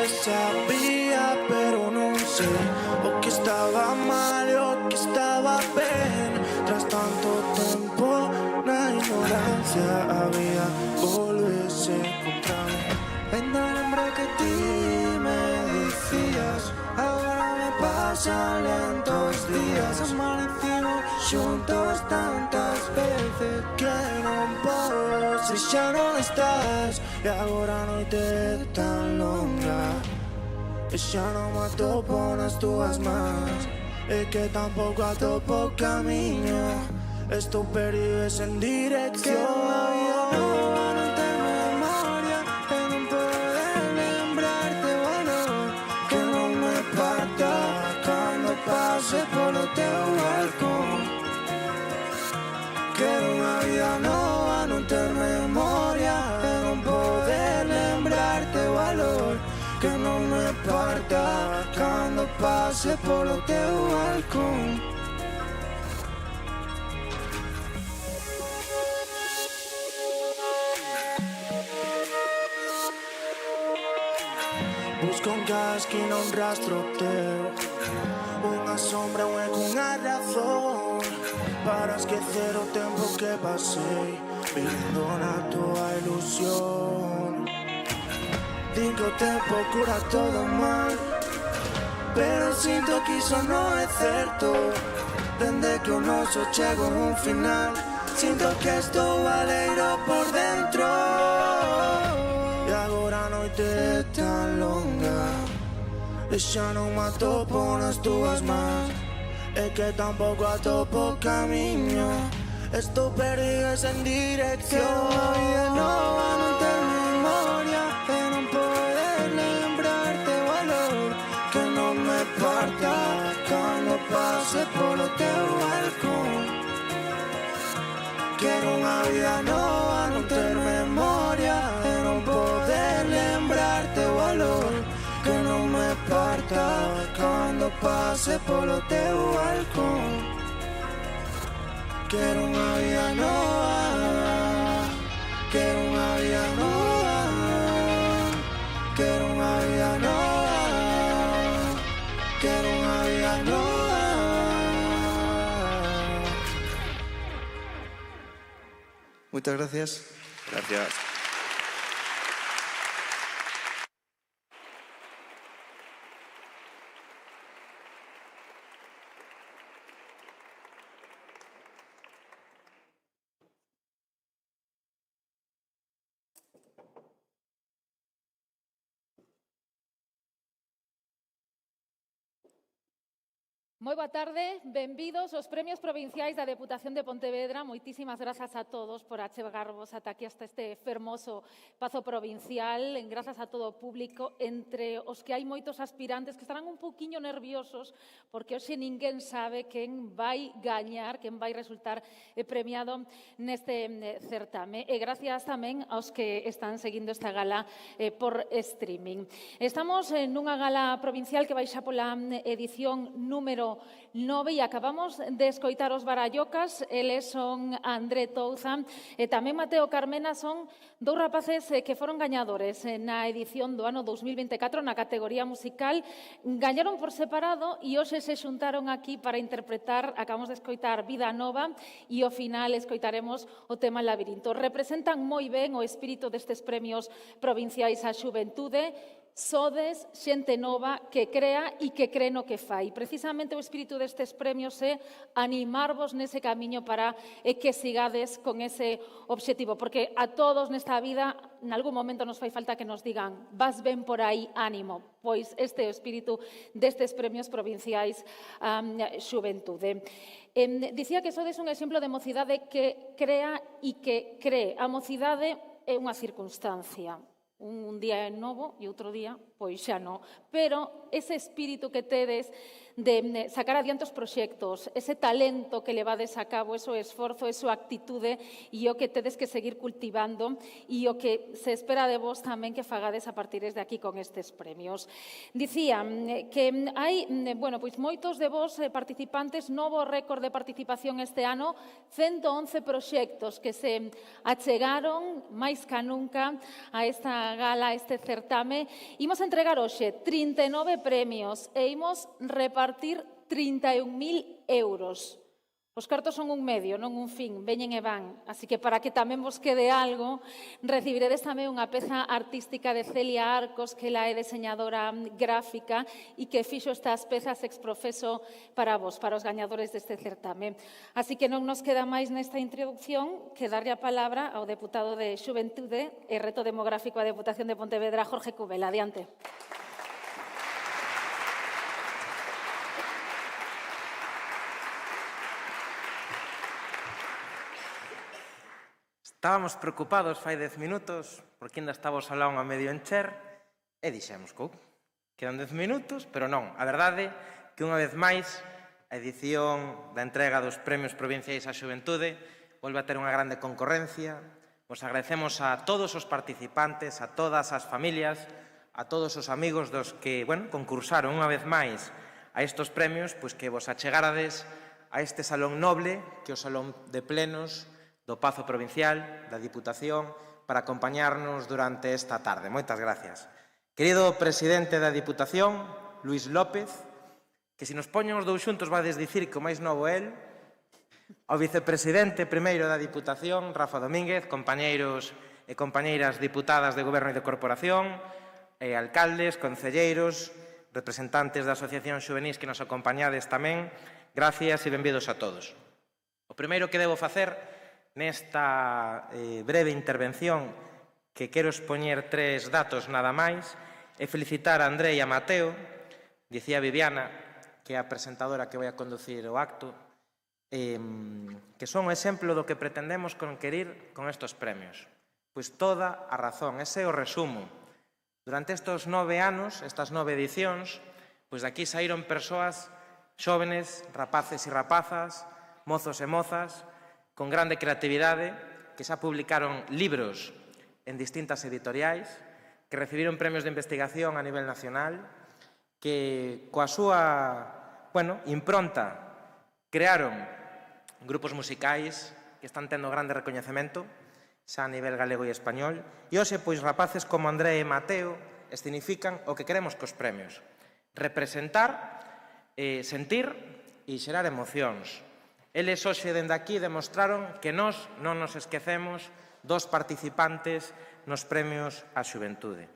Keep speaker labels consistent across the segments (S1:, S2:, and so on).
S1: sabía, pero non sei o que estaba mal e o que estaba ben. Tras tanto tempo na ignorancia había volverse contra mí. Ainda lembro que ti me dicías, agora me pasan lentos días. Amanecimos xuntos tantas veces que non podo se xa non estás. E agora a noite é tan longa e xa non me atopo nas túas mans, e que tampouco atopo o camiño. Estou perdido e sen dirección. A vida nova non ten memoria e non poder lembrarte o valor que non me parta cando pase polo teu balcón. Quero unha vida nova, non ter memoria e non poder lembrarte o valor que non me parta cando pase polo teu balcón. Busco en cada esquina un rastro teu, unha sombra, un eco, unha razón para esquecer o tempo que pasei vivindo na tua ilusión. Din que o tempo cura todo mal, pero sinto que iso non é certo. Dende que o noso chegou a un final, sinto que estou baleiro por dentro. E agora a noite é tan longa e xa non me atopo nas túas mans, e que tampouco atopo o camiño. Estou perdido e sen dirección. A vida nova non ten memoria e non poder lembrarte o valor que non me parta cando pase polo teu balcón. Quero unha vida nova, non ter memoria e non poder lembrarte o valor que non me parta cando pase polo teu balcón. Quero unha vida nova, quero unha vida nova, quero unha vida nova, quero unha vida nova. Moitas gracias.
S2: Gracias.
S3: Moi boa tarde, benvidos aos Premios Provinciais da Deputación de Pontevedra. Moitísimas grazas a todos por achegarvos ata aquí, hasta este fermoso Pazo Provincial. Grazas a todo o público, entre os que hai moitos aspirantes que estarán un pouquiño nerviosos porque hoxe ninguén sabe quen vai gañar, quen vai resultar premiado neste certame. E gracias tamén aos que están seguindo esta gala por streaming. Estamos nunha gala provincial que vai xa pola edición número 9 e acabamos de escoitar os Barallocas. Eles son André Touza e tamén Mateo Carmena. Son dous rapaces que foron gañadores na edición do ano 2024 na categoría musical. Gañaron por separado e hoxe se xuntaron aquí para interpretar, acabamos de escoitar Vida Nova e ao final escoitaremos o tema Labirinto. Representan moi ben o espírito destes premios provinciais á xuventude. Sodes xente nova que crea e que cree no que fai. Precisamente o espírito destes premios é animarvos nese camiño para que sigades con ese obxectivo, porque a todos nesta vida nalgún momento nos fai falta que nos digan vas ben por aí, ánimo. Pois este é o espírito destes premios provinciais xuventude. Dicía que sodes un exemplo de mocidade que crea e que cree. A mocidade é unha circunstancia. Un día é novo e outro día, pois xa non. Pero ese espírito que tedes de sacar adiante os proxectos, ese talento que levades a cabo, ese esforzo, esa actitude e o que tedes que seguir cultivando e o que se espera de vos tamén que fagades a partir de aquí con estes premios. Dicía que hai, pois moitos de vos participantes, novo récord de participación este ano, 111 proxectos que se achegaron máis ca nunca a esta gala, a este certame. Imos entregar hoxe 39 premios e imos repartir 31.000 euros. Os cartos son un medio, non un fin, veñen e van. Así que para que tamén vos quede algo, recibiredes tamén unha peza artística de Celia Arcos, que ela é diseñadora gráfica e que fixo estas pezas ex profeso para vos, para os gañadores deste certame. Así que non nos queda máis nesta introducción que darlle a palabra ao deputado de Xuventude e Reto Demográfico a Deputación de Pontevedra, Jorge Cubela. Adiante.
S2: Estábamos preocupados fai 10 minutos porque ainda estaba o salón a medio encher e dixemos que quedan 10 minutos, pero non. A verdade que unha vez máis a edición da entrega dos Premios Provinciais á Xuventude volve a ter unha grande concorrencia. Vos agradecemos a todos os participantes, a todas as familias, a todos os amigos dos que, concursaron unha vez máis a estes premios, pois que vos achegarades a este salón noble, que é o salón de plenos do Pazo Provincial, da Diputación, para acompañarnos durante esta tarde. Moitas gracias. Querido presidente da Diputación, Luís López, que se nos poñen os dous xuntos vades dicir que o máis novo é el, ao vicepresidente primeiro da Diputación, Rafa Domínguez, compañeiros e compañeiras diputadas de Goberno e de Corporación, alcaldes, concelleiros, representantes da Asociación Xuvenís que nos acompañades tamén, gracias e benvidos a todos. O primeiro que debo facer nesta breve intervención, que quero expoñer 3 datos nada máis, e felicitar a André e a Mateo, dicía Viviana, que é a presentadora que vai a conducir o acto, que son o exemplo do que pretendemos conquerir con estes premios. Pois toda a razón, ese é o resumo. Durante estes 9 anos, estas 9 edicións, pois daqui saíron persoas xóvenes, rapaces e rapazas, mozos e mozas, con grande creatividade, que xa publicaron libros en distintas editoriais, que recibiron premios de investigación a nivel nacional, que coa súa impronta crearon grupos musicais que están tendo grande recoñecemento xa a nivel galego e español, e hoxe, pois, rapaces como André e Mateo escenifican o que queremos cos premios: representar, sentir e xerar emocións. Eles hoxe dende aquí demostraron que nós non nos esquecemos dos participantes nos premios á xuventude.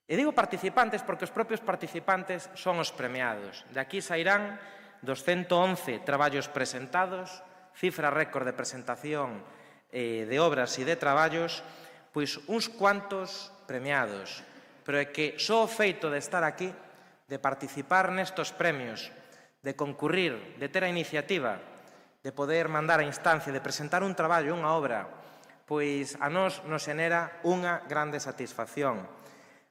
S2: E digo participantes porque os propios participantes son os premiados. De aquí sairán dos 111 traballos presentados, cifra récord de presentación de obras e de traballos, pois uns cuantos premiados. Pero é que só o feito de estar aquí, de participar nestos premios, de concurrir, de ter a iniciativa, de poder mandar a instancia, de presentar un traballo, unha obra, pois a nós nos xenera unha grande satisfacción.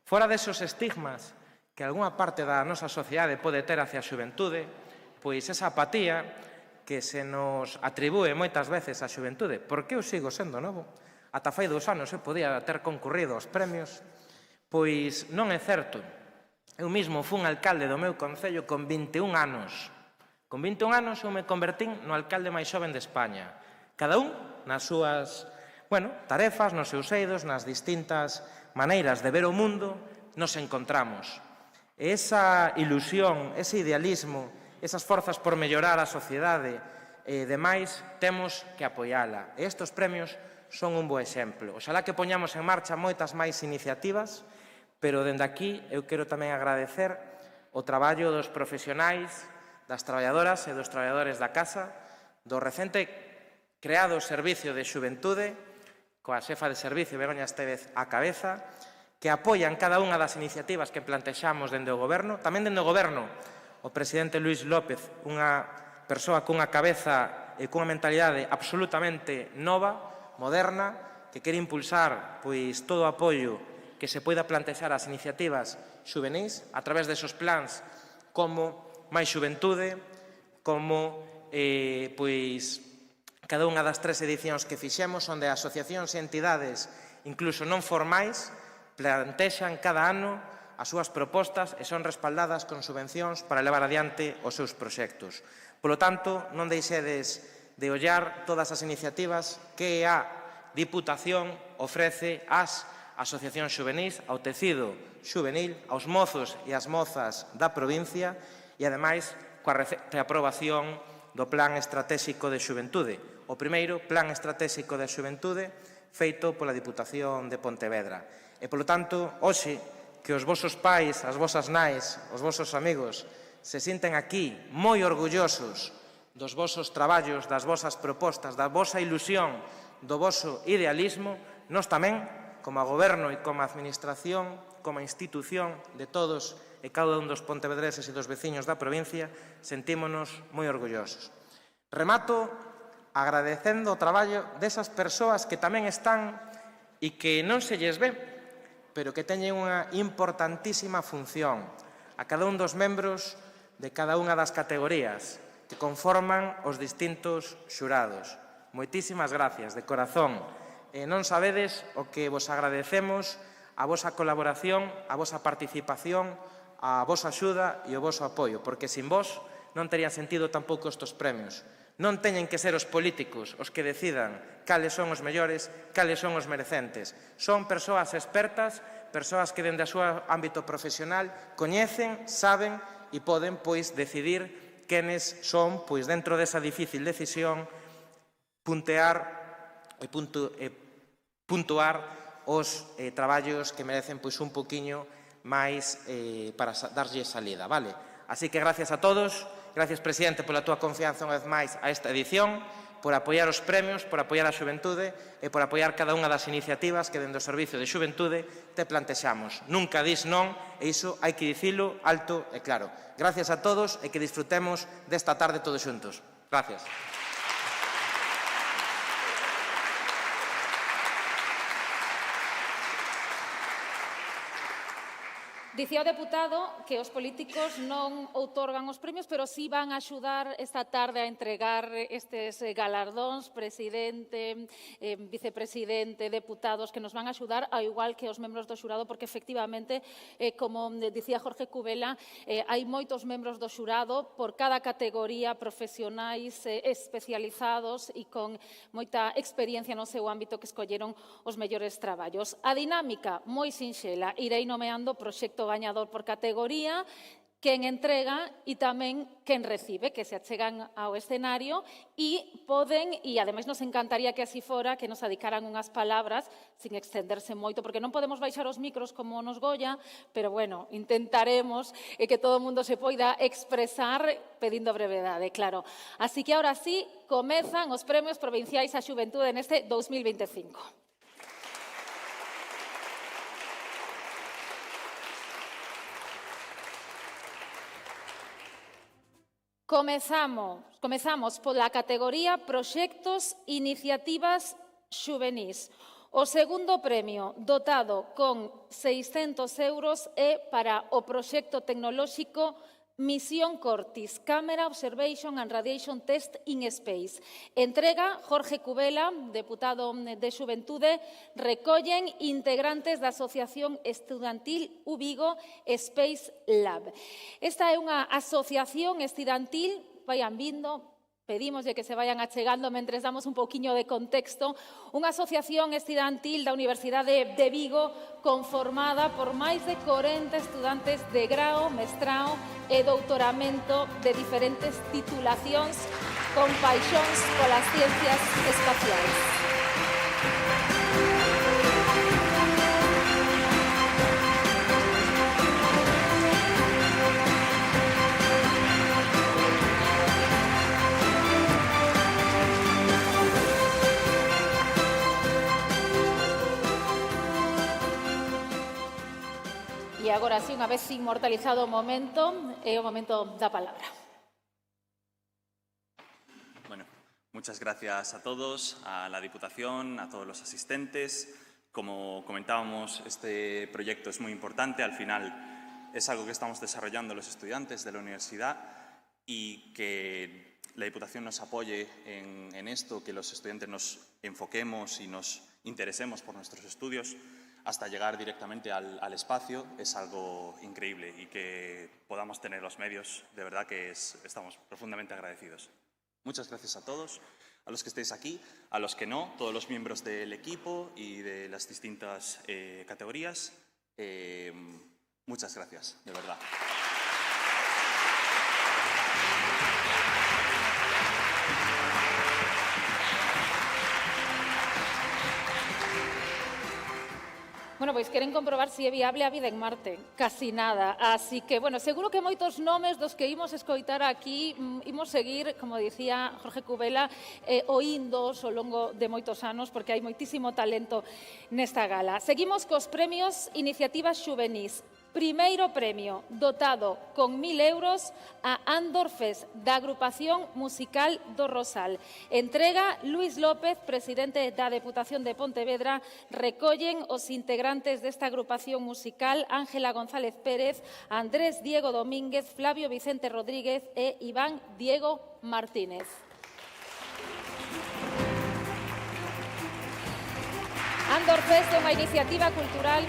S2: Fora desos estigmas que algunha parte da nosa sociedade pode ter hacia a xuventude, pois esa apatía que se nos atribúe moitas veces á xuventude, porque eu sigo sendo novo, ata fai 2 anos eu podía ter concurrido aos premios, pois non é certo. Eu mesmo fui alcalde do meu concello con 21 anos. Con 21 anos eu me convertín no alcalde máis xoven de España. Cada un nas súas tarefas, nos seus eidos, nas distintas maneiras de ver o mundo, nos encontramos. E esa ilusión, ese idealismo, esas forzas por mellorar a sociedade e demais, temos que apoiala. E estes premios son un bo exemplo. Oxalá que poñamos en marcha moitas máis iniciativas, pero dende aquí eu quero tamén agradecer o traballo dos profesionais, das traballadoras e dos traballadores da casa, do recente creado Servicio de Xuventude, coa xefa de servicio Begoña Estévez á cabeza, que apoian cada unha das iniciativas que plantexamos dende o Goberno. Tamén dende o Goberno, o presidente Luís López, unha persoa cunha cabeza e cunha mentalidade absolutamente nova, moderna, que quere impulsar pois todo o apoio que se poida plantexar ás iniciativas xuvenís a través desos plans como Máis Xuventude, como cada unha das 3 edicións que fixemos, onde asociacións e entidades, incluso non formais, plantexan cada ano as súas propostas e son respaldadas con subvencións para levar adiante os seus proxectos. Polo tanto, non deixedes de ollar todas as iniciativas que a Diputación ofrece ás asociacións xuvenís, ao tecido xuvenil, aos mozos e as mozas da provincia e, ademais, coa recente aprobación do Plan Estratégico de Xuventude, o primeiro Plan Estratégico de Xuventude feito pola Diputación de Pontevedra. E, polo tanto, hoxe, que os vosos pais, as vosas nais, os vosos amigos se sinten aquí moi orgullosos dos vosos traballos, das vosas propostas, da vosa ilusión, do voso idealismo, nós tamén, como a Goberno e como a Administración, como a institución de todos e cada un dos pontevedreses e dos veciños da provincia, sentímonos moi orgullosos. Remato agradecendo o traballo desas persoas que tamén están e que non se lles ve, pero que teñen unha importantísima función. A cada un dos membros de cada unha das categorías que conforman os distintos xurados. Moitísimas gracias, de corazón. Non sabedes o que vos agradecemos, a vosa colaboración, a vosa participación, a vosa axuda e o voso apoio, porque sin vos non terían sentido tampouco estes premios. Non teñen que ser os políticos os que decidan cales son os mellores, cales son os merecentes. Son persoas expertas, persoas que dende o seu ámbito profesional coñecen, saben e poden, pois, decidir quenes son, pois, dentro desa difícil decisión, puntuar os traballos que merecen, pois, un poquinho máis para darlle salida, vale? Así que gracias a todos, gracias, presidente, pola túa confianza unha vez máis a esta edición, por apoiar os premios, por apoiar a xuventude e por apoiar cada unha das iniciativas que dende o Servicio de Xuventude te plantexamos. Nunca dis non, e iso hai que dicilo alto e claro. Gracias a todos e que disfrutemos desta tarde todos xuntos. Gracias.
S3: Dicía o deputado que os políticos non outorgan os premios, pero sí van a axudar esta tarde a entregar estes galardóns, presidente, vicepresidente, deputados, que nos van a axudar, ao igual que os membros do xurado, porque efectivamente, como dicía Jorge Cubela, hai moitos membros do xurado por cada categoría, profesionais especializados e con moita experiencia no seu ámbito que escolleron os mellores traballos. A dinámica, moi sinxela, irei nomeando proxecto gañador por categoría, quen entrega e tamén quen recibe, que se achegan ao escenario e poden, e ademais nos encantaría que así fora, que nos adicaran unhas palabras sin extenderse moito, porque non podemos baixar os micros como nos Goya, pero bueno, intentaremos que todo o mundo se poida expresar pedindo brevedade, claro. Así que ahora sí, comezan os premios provinciais á xuventude neste 2025. Comezamos pola categoría Proxectos Iniciativas Xuvenís. O segundo premio, dotado con 600 euros, é para o proxecto tecnolóxico Misión Cortis, Camera Observation and Radiation Test in Space. Entrega Jorge Cubela, deputado de Xuventude, recollen integrantes da Asociación Estudantil Uvigo Space Lab. Esta é unha asociación estudantil, vayan vindo, pedimoslle que se vayan achegando mentres damos un poquinho de contexto, unha asociación estudantil da Universidade de Vigo conformada por máis de 40 estudantes de grao, mestrao e doutoramento de diferentes titulacións con paixóns polas ciencias espaciais. E agora sí, unha vez inmortalizado o momento, é o momento da palabra.
S4: Bueno, muchas gracias a todos, a la Diputación, a todos los asistentes. Como comentábamos, este proyecto es muy importante. Al final es algo que estamos desarrollando los estudiantes de la universidad y que la Diputación nos apoye en esto, que los estudiantes nos enfoquemos y nos interesemos por nuestros estudios hasta llegar directamente al espacio, es algo increíble, y que podamos tener los medios, de verdad que estamos profundamente agradecidos. Muchas gracias a todos. a los que estéis aquí, a los que no, todos los miembros del equipo y de las distintas categorías. Muchas gracias, de verdad.
S3: Bueno, pois queren comprobar se é viable a vida en Marte. Casi nada. Así que, bueno, seguro que moitos nomes dos que imos escoitar aquí imos seguir, como dicía Jorge Cubela, oíndos ao longo de moitos anos, porque hai moitísimo talento nesta gala. Seguimos cos premios Iniciativas Xuvenís. Primeiro premio, dotado con 1.000 euros a Andor Fest, da agrupación musical do Rosal. Entrega Luis López, presidente da Deputación de Pontevedra. Recollen os integrantes desta agrupación musical Ángela González Pérez, Andrés Diego Domínguez, Flavio Vicente Rodríguez e Iván Diego Martínez. Andor Fest é unha iniciativa cultural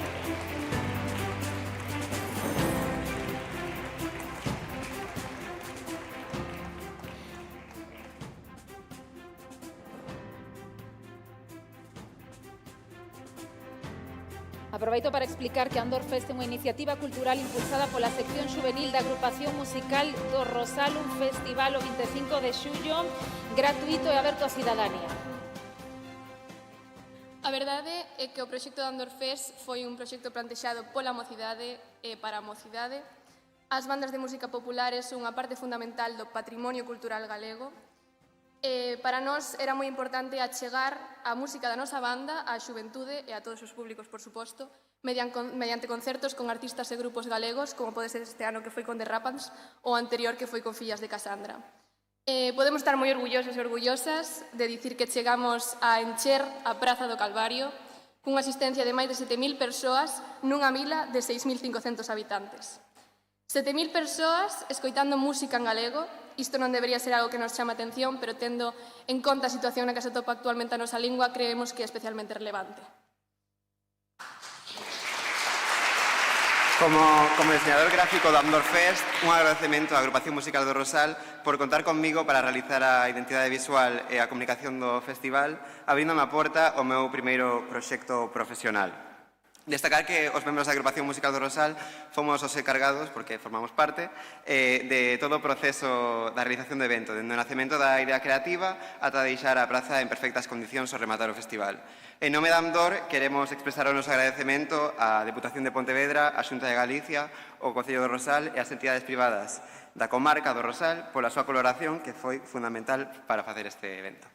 S3: Aproveito para explicar que Andor Fest é unha iniciativa cultural impulsada pola sección xuvenil da agrupación musical do Rosal, un festival o 25 de xullo, gratuito e aberto á cidadanía.
S5: A verdade é que o proxecto de Andor Fest foi un proxecto plantexado pola mocidade e para a mocidade. As bandas de música populares son unha parte fundamental do patrimonio cultural galego. Para nós era moi importante achegar a música da nosa banda á xuventude e a todos os públicos, por suposto, mediante concertos con artistas e grupos galegos, como pode ser este ano que foi con The Rapans ou anterior que foi con Fillas de Casandra. Podemos estar moi orgullosos e orgullosas de dicir que chegamos a encher a Praza do Calvario cunha asistencia de máis de 7.000 persoas nunha vila de 6.500 habitantes. 7.000 persoas escoitando música en galego. Isto non debería ser algo que nos chama a atención, pero tendo en conta a situación na que se atopa actualmente a nosa lingua, creemos que é especialmente relevante.
S6: Como diseñador gráfico do Andor Fest, un agradecemento á agrupación musical do Rosal por contar conmigo para realizar a identidade visual e a comunicación do festival, abríndome a porta ao meu primeiro proxecto profesional. Destacar que os membros da agrupación musical do Rosal fomos os encargados, porque formamos parte, de todo o proceso da realización do evento, dende o nacemento da idea creativa ata deixar a praza en perfectas condicións ao rematar o festival. En nome da Andor, queremos expresar o noso agradecemento á Deputación de Pontevedra, á Xunta de Galicia, ao Concello do Rosal e ás entidades privadas da comarca do Rosal pola súa colaboración, que foi fundamental para facer este evento.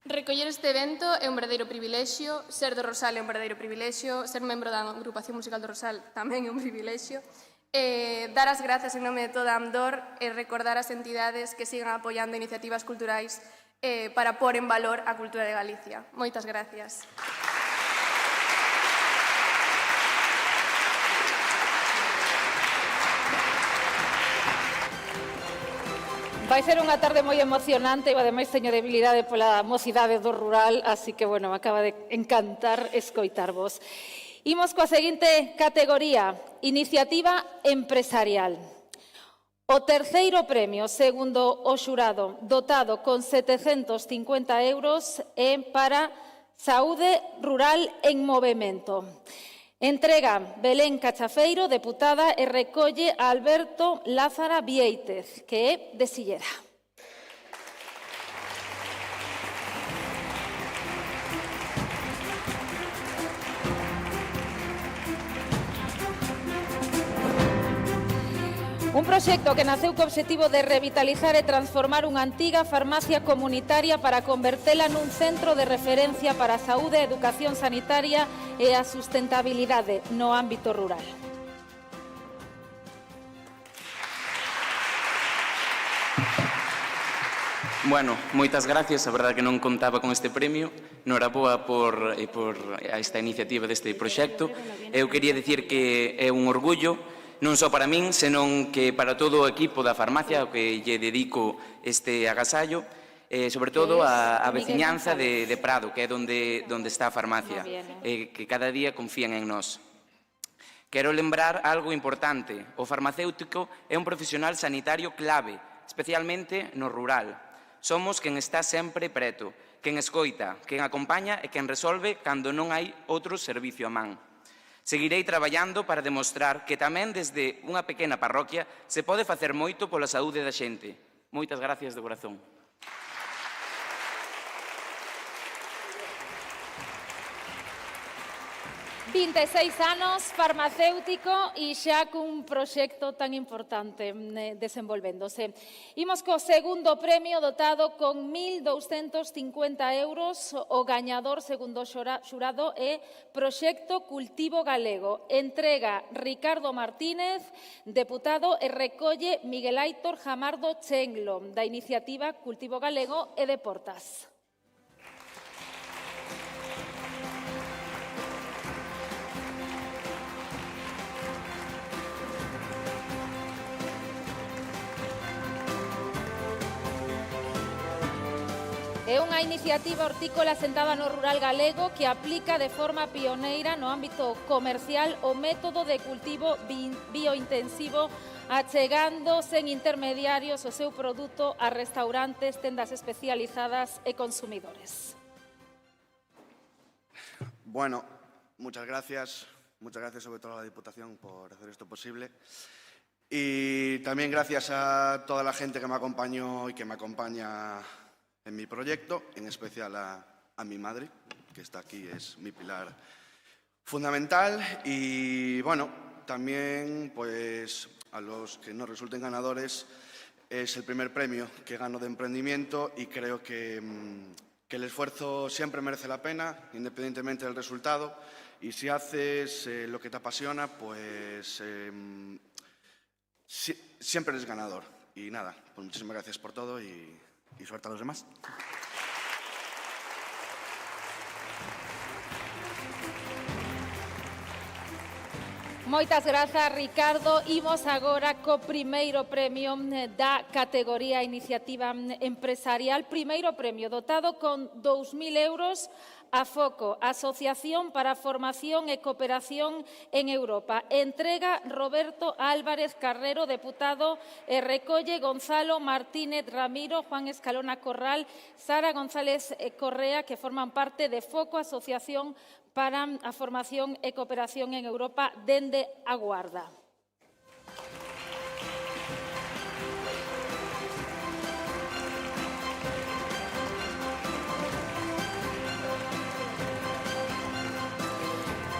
S5: Recoller este evento é un verdadeiro privilexio, ser do Rosal é un verdadeiro privilexio, ser membro da agrupación musical do Rosal tamén é un privilexio. Dar as grazas en nome de toda a Andor e recordar as entidades que sigan apoiando iniciativas culturais para pôr en valor a cultura de Galicia. Moitas gracias.
S3: Vai ser unha tarde moi emocionante e ademais teño debilidade pola mocidade do rural, así que, bueno, me acaba de encantar escoitarvos. Imos coa seguinte categoría, iniciativa empresarial. O terceiro premio, segundo o xurado, dotado con 750 euros, é para Saúde Rural en Movemento. Entrega Belén Cachafeiro, deputada, e recolle a Alberto Lázara Viéitez, que é de Silleda. Un proxecto que naceu co obxectivo de revitalizar e transformar unha antiga farmacia comunitaria para convertela nun centro de referencia para a saúde, a educación sanitaria e a sustentabilidade no ámbito rural.
S7: Bueno, moitas gracias, a verdade que non contaba con este premio. Noraboa por esta iniciativa deste proxecto. Eu quería dicir que é un orgullo non só para min, senón que para todo o equipo da farmacia ao que lle dedico este agasallo, sobre todo a veciñanza de Prado, que é onde está a farmacia, que cada día confían en nós. Quero lembrar algo importante. O farmacéutico é un profesional sanitario clave, especialmente no rural. Somos quen está sempre preto, quen escoita, quen acompaña e quen resolve cando non hai outro servicio a man. Seguirei traballando para demostrar que tamén desde unha pequena parroquia se pode facer moito pola saúde da xente. Moitas gracias de corazón.
S3: 26 anos, farmacéutico e xa cun proxecto tan importante desenvolvéndose. Imos co segundo premio dotado con 1.250 euros. O gañador, segundo xurado, é Proxecto Cultivo Galego. Entrega Ricardo Martínez, deputado, e recolle Miguel Aitor Jamardo Chenglo, da iniciativa Cultivo Galego e de Portas. É unha iniciativa hortícola sentada no rural galego que aplica de forma pioneira no ámbito comercial o método de cultivo biointensivo, achegando sen intermediarios o seu produto a restaurantes, tendas especializadas e consumidores.
S8: Bueno, muchas gracias sobre todo a la Diputación por hacer esto posible. Y también gracias a toda la gente que me acompañó y que me acompaña en mi proyecto, en especial a mi madre, que está aquí, es mi pilar fundamental. Y bueno, también pues a los que no resulten ganadores, es el primer premio que gano de emprendimiento y creo que el esfuerzo siempre merece la pena, independientemente del resultado. Y si haces lo que te apasiona, pues siempre eres ganador. Y nada, pues muchísimas gracias por todo y suerte a los demás.
S3: Moitas grazas, Ricardo. Imos agora co primeiro premio da categoría Iniciativa Empresarial. Primeiro premio dotado con 2.000 euros a Foco, Asociación para a Formación e Cooperación en Europa. Entrega Roberto Álvarez Carrero, deputado, e recolle Gonzalo Martínez Ramiro, Juan Escalona Corral, Sara González Correa, que forman parte de Foco, Asociación para a Formación e Cooperación en Europa, dende a Guarda.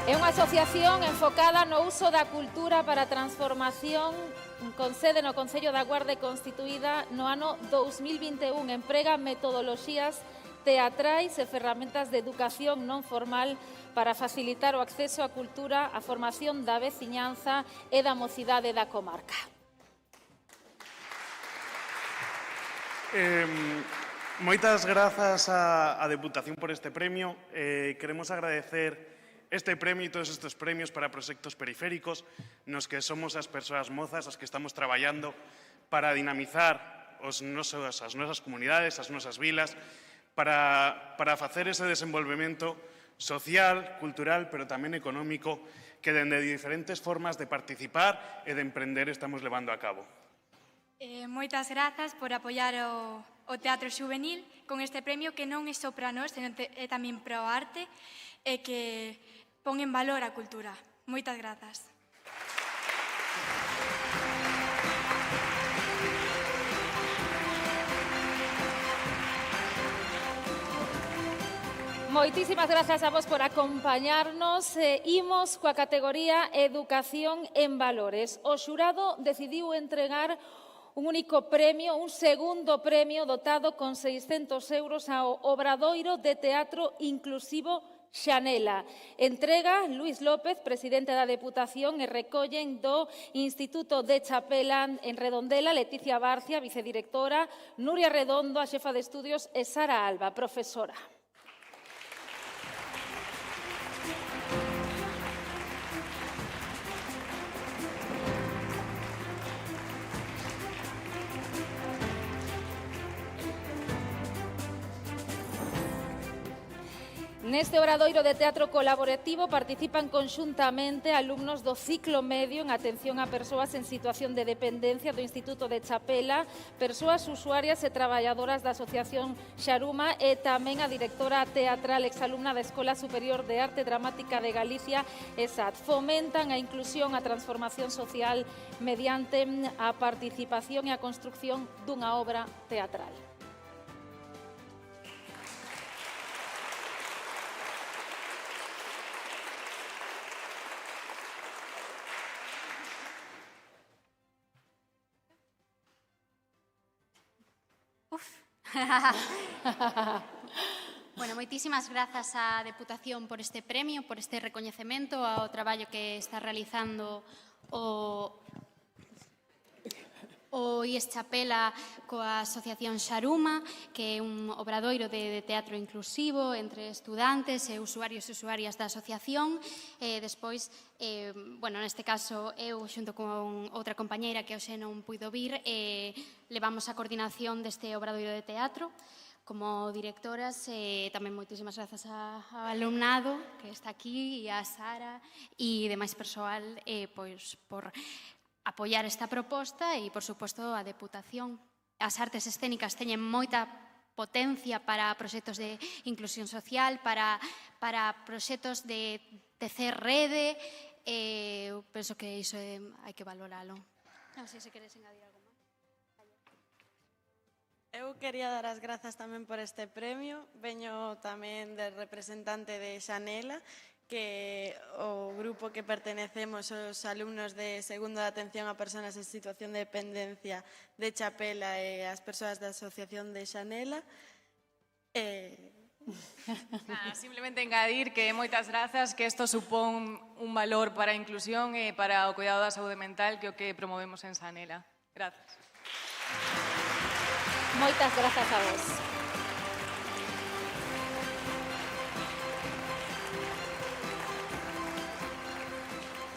S3: É unha asociación enfocada no uso da cultura para a transformación, con sede no Concello da Guarda e constituída no ano 2021. Emprega metodoloxías teatrais e ferramentas de educación non formal para facilitar o acceso á cultura, a formación da veciñanza e da mocidade da comarca.
S9: Moitas grazas á Deputación por este premio. Queremos agradecer este premio e todos estes premios para proxectos periféricos nos que somos as persoas mozas as que estamos traballando para dinamizar as nosas comunidades, as nosas vilas, para facer ese desenvolvemento social, cultural, pero tamén económico que dende diferentes formas de participar e de emprender estamos levando a cabo.
S10: Moitas grazas por apoiar o Teatro Xuvenil con este premio que non é só para nós, senón é tamén para o arte e que pon en valor a cultura. Moitas grazas.
S3: Moitísimas grazas a vos por acompañarnos. Imos coa categoría Educación en Valores. O xurado decidiu entregar un único premio, un segundo premio dotado con 600 euros ao Obradoiro de Teatro Inclusivo Xanela. Entrega Luís López, presidente da Deputación, e recollen do Instituto de Chapela en Redondela Leticia Barcia, vicedirectora, Nuria Redondo, a xefa de estudios, e Sara Alba, profesora. Neste obradoiro de teatro colaborativo participan conxuntamente alumnos do ciclo medio en atención a persoas en situación de dependencia do Instituto de Chapela, persoas usuarias e traballadoras da Asociación Xaruma e tamén a directora teatral exalumna da Escola Superior de Arte Dramática de Galicia, ESAT. Fomentan a inclusión, a transformación social mediante a participación e a construcción dunha obra teatral.
S11: Bueno, moitísimas grazas á Deputación por este premio, por este recoñecemento ao traballo que está realizando o IES Chapela coa Asociación Xaruma, que é un obradoiro de teatro inclusivo entre estudantes e usuarios e usuarias da asociación. Despois, bueno, neste caso, eu xunto con outra compañeira que hoxe non puido vir, levamos a coordinación deste obradoiro de teatro como directoras. Tamén moitísimas grazas ao alumnado que está aquí e a Sara e demais persoal pois por apoiar esta proposta e, por suposto, a Deputación. As artes escénicas teñen moita potencia para proxectos de inclusión social, para proxectos de tecer rede. Eu penso que iso hai que valoralo. Non sei se queres engadir algo máis.
S12: Eu quería dar as grazas tamén por este premio. Veño tamén de representante de Xanela, que o grupo que pertenecemos os alumnos de segundo de atención a persoas en situación de dependencia de Chapela e as persoas da Asociación de Xanela.
S13: Simplemente engadir que moitas grazas, que isto supón un valor para a inclusión e para o cuidado da saúde mental, que é o que promovemos en Xanela. Grazas.
S3: Moitas grazas a vos.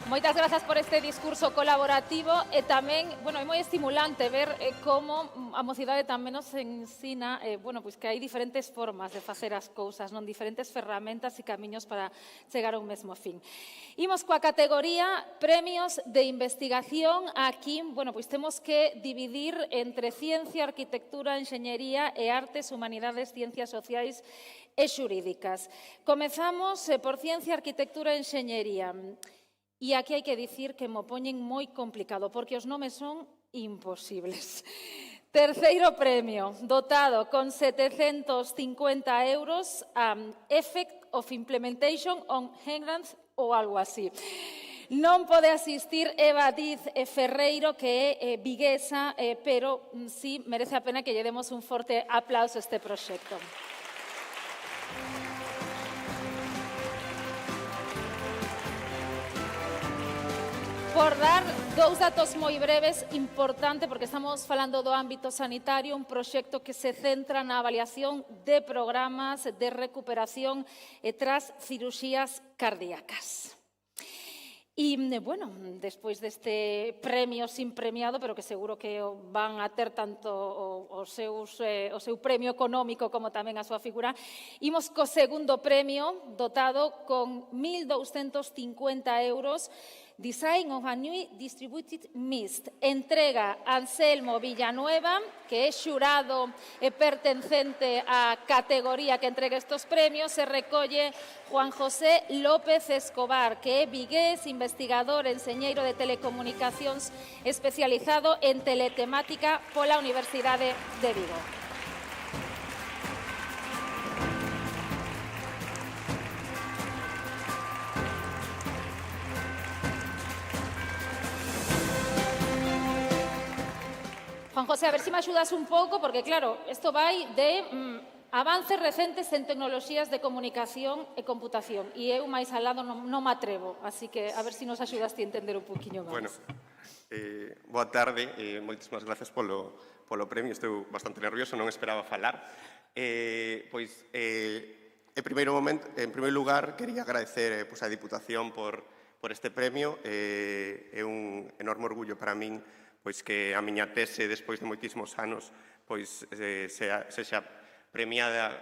S3: Moitas grazas por este discurso colaborativo e tamén, bueno, é moi estimulante ver como a mocidade tamén nos ensina, bueno, pois que hai diferentes formas de facer as cousas, non, diferentes ferramentas e camiños para chegar a un mesmo fin. Imos coa categoría Premios de Investigación. Aquí, bueno, pois temos que dividir entre ciencia, arquitectura, enxeñería e artes, humanidades, ciencias sociais e xurídicas. Comezamos por ciencia, arquitectura e enxeñería. E aquí hai que dicir que mo poñen moi complicado, porque os nomes son imposibles. Terceiro premio, dotado con 750 euros, Effect of Implementation on Hanglands ou algo así. Non pode asistir Eva Diz Ferreiro, que é viguesa, pero sí merece a pena que lle demos un forte aplauso a este proxecto. Por dar dous datos moi breves, importante, porque estamos falando do ámbito sanitario, un proxecto que se centra na avaliación de programas de recuperación tras cirurxías cardíacas. E, bueno, despois deste premio sin premiado, pero que seguro que van a ter tanto o seu premio económico como tamén a súa figura, imos co segundo premio, dotado con 1.250 euros, Design of a New Distributed Mist. Entrega Anselmo Villanueva, que é xurado e pertencente á categoría que entrega estes premios. Se recolle Juan José López Escobar, que é vigués, investigador, enseñeiro de telecomunicacións especializado en teletemática pola Universidade de Vigo. Juan José, a ver se me axudas un pouco, porque claro, isto vai de avances recentes en tecnoloxías de comunicación e computación, e eu máis al lado non me atrevo, así que a ver se nos axudas ti a entender un poquinho máis.
S14: Bueno, boa tarde, moitísimas gracias polo premio, estou bastante nervioso, non esperaba falar. Pois, en primeiro lugar, quería agradecer a Diputación por este premio. É un enorme orgullo para min pois que a miña tese, despois de moitísimos anos, pois sexa premiada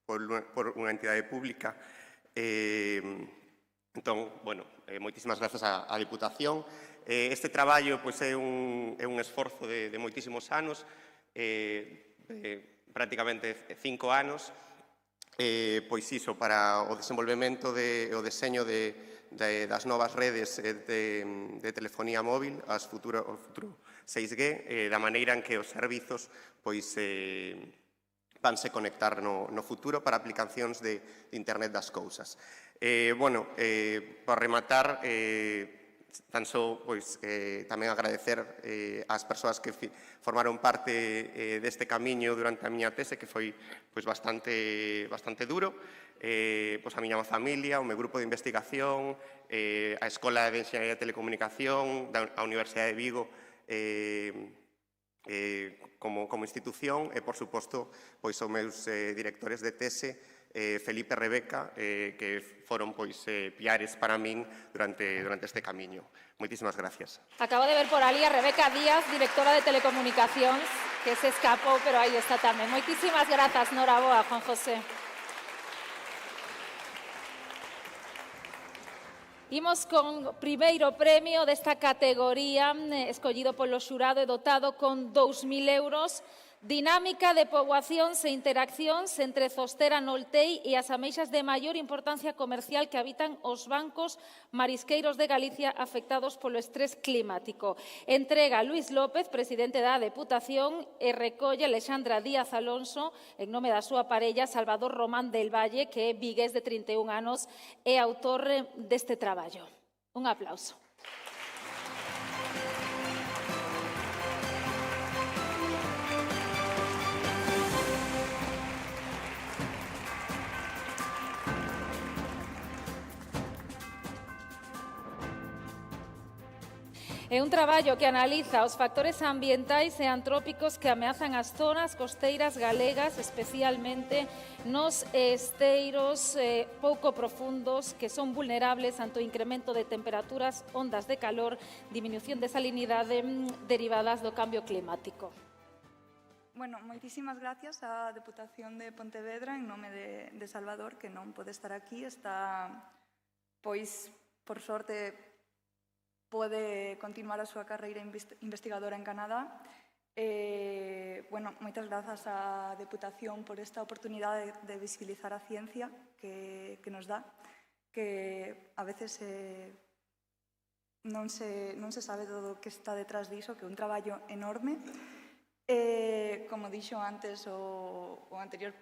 S14: unha entidade pública. Entón, bueno, moitísimas grazas á Diputación. Este traballo é un esforzo de moitísimos anos, prácticamente 5 anos, pois iso, para o desenvolvemento e o deseño das novas redes de telefonía móvil, o futuro 6G, da maneira en que os servizos vanse conectar no futuro para aplicacións de Internet das cousas. Bueno, para rematar, tan só tamén agradecer ás persoas que formaron parte deste camiño durante a miña tese, que foi bastante duro, a miña familia, o meu grupo de investigación, a Escola de Enxeñería de Telecomunicación, a Universidade de Vigo, como institución, e, por suposto, os meus directores de tese, Felipe e Rebeca, que foron piares para min durante este camiño. Moitísimas gracias.
S3: Acabo de ver por ali a Rebeca Díaz, directora de Telecomunicacións, que se escapou, pero aí está tamén. Moitísimas grazas, Noraboa, Juan José. Imos con primeiro premio desta categoría, escollido polo xurado e dotado con 2.000 euros. Dinámica de poboacións e interaccións entre Zostera Noltei e as ameixas de maior importancia comercial que habitan os bancos marisqueiros de Galicia afectados polo estrés climático. Entrega Luís López, presidente da Deputación, e recolle Alexandra Díaz Alonso, en nome da súa parella Salvador Román del Valle, que é vigués de 31 anos e autor deste traballo. Un aplauso. É un traballo que analiza os factores ambientais e antrópicos que ameazan as zonas costeiras galegas, especialmente nos esteiros pouco profundos, que son vulnerables ante o incremento de temperaturas, ondas de calor, diminución de salinidade derivadas do cambio climático.
S15: Bueno, moitísimas gracias á Deputación de Pontevedra en nome de Salvador, que non pode estar aquí, está, pois, por sorte, pode continuar a súa carreira investigadora en Canadá. Bueno, moitas grazas á Deputación por esta oportunidade de visibilizar a ciencia que nos dá, que a veces non se sabe todo o que está detrás diso, que é un traballo enorme. Como dixo antes o anterior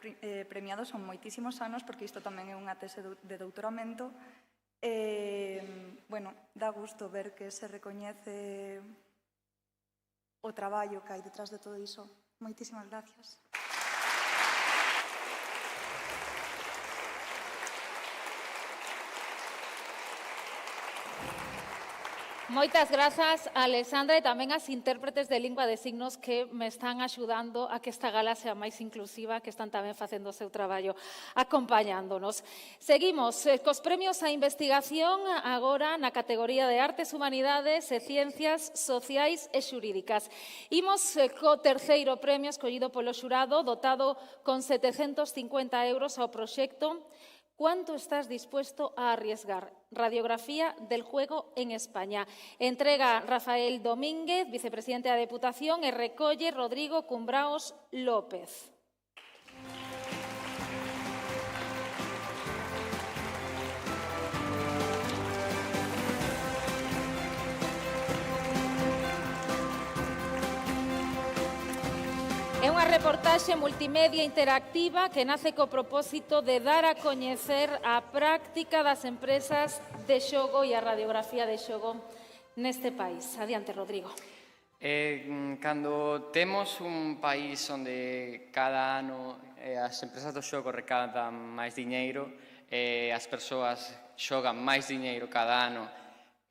S15: premiado, son moitísimos anos, porque isto tamén é unha tese de doutoramento. Bueno, dá gusto ver que se recoñece o traballo que hai detrás de todo iso. Moitísimas gracias.
S3: Moitas grazas, Alexandra, e tamén as intérpretes de lingua de signos que me están axudando a que esta gala sea máis inclusiva, que están tamén facendo o seu traballo acompañándonos. Seguimos cos premios á investigación, agora na categoría de Artes, Humanidades e Ciencias Sociais e Xurídicas. Imos co terceiro premio escollido polo xurado, dotado con 750 euros ao proxecto ¿Cuánto estás dispuesto a arriesgar? Radiografía del juego en España. Entrega Rafael Domínguez, vicepresidente da Deputación, e recolle Rodrigo Cumbraos López. É unha reportaxe multimedia interactiva que nace co propósito de dar a coñecer a práctica das empresas de xogo e a radiografía de xogo neste país. Adiante, Rodrigo.
S16: Cando temos un país onde cada ano as empresas do xogo recaudan máis diñeiro, as persoas xogan máis diñeiro cada ano,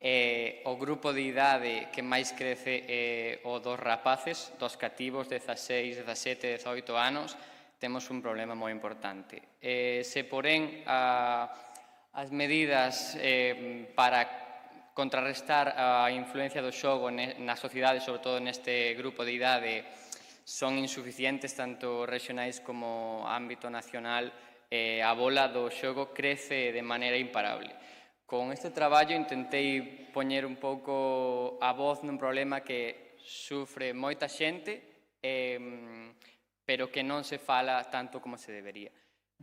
S16: o grupo de idade que máis crece é o dos rapaces, dos cativos, 16, 17, 18 anos, temos un problema moi importante. Se porén as medidas para contrarrestar a influencia do xogo na sociedade, sobre todo neste grupo de idade, son insuficientes tanto regionais como ámbito nacional, a bola do xogo crece de maneira imparable. Con este traballo intentei poñer un pouco a voz nun problema que sufre moita xente, pero que non se fala tanto como se debería.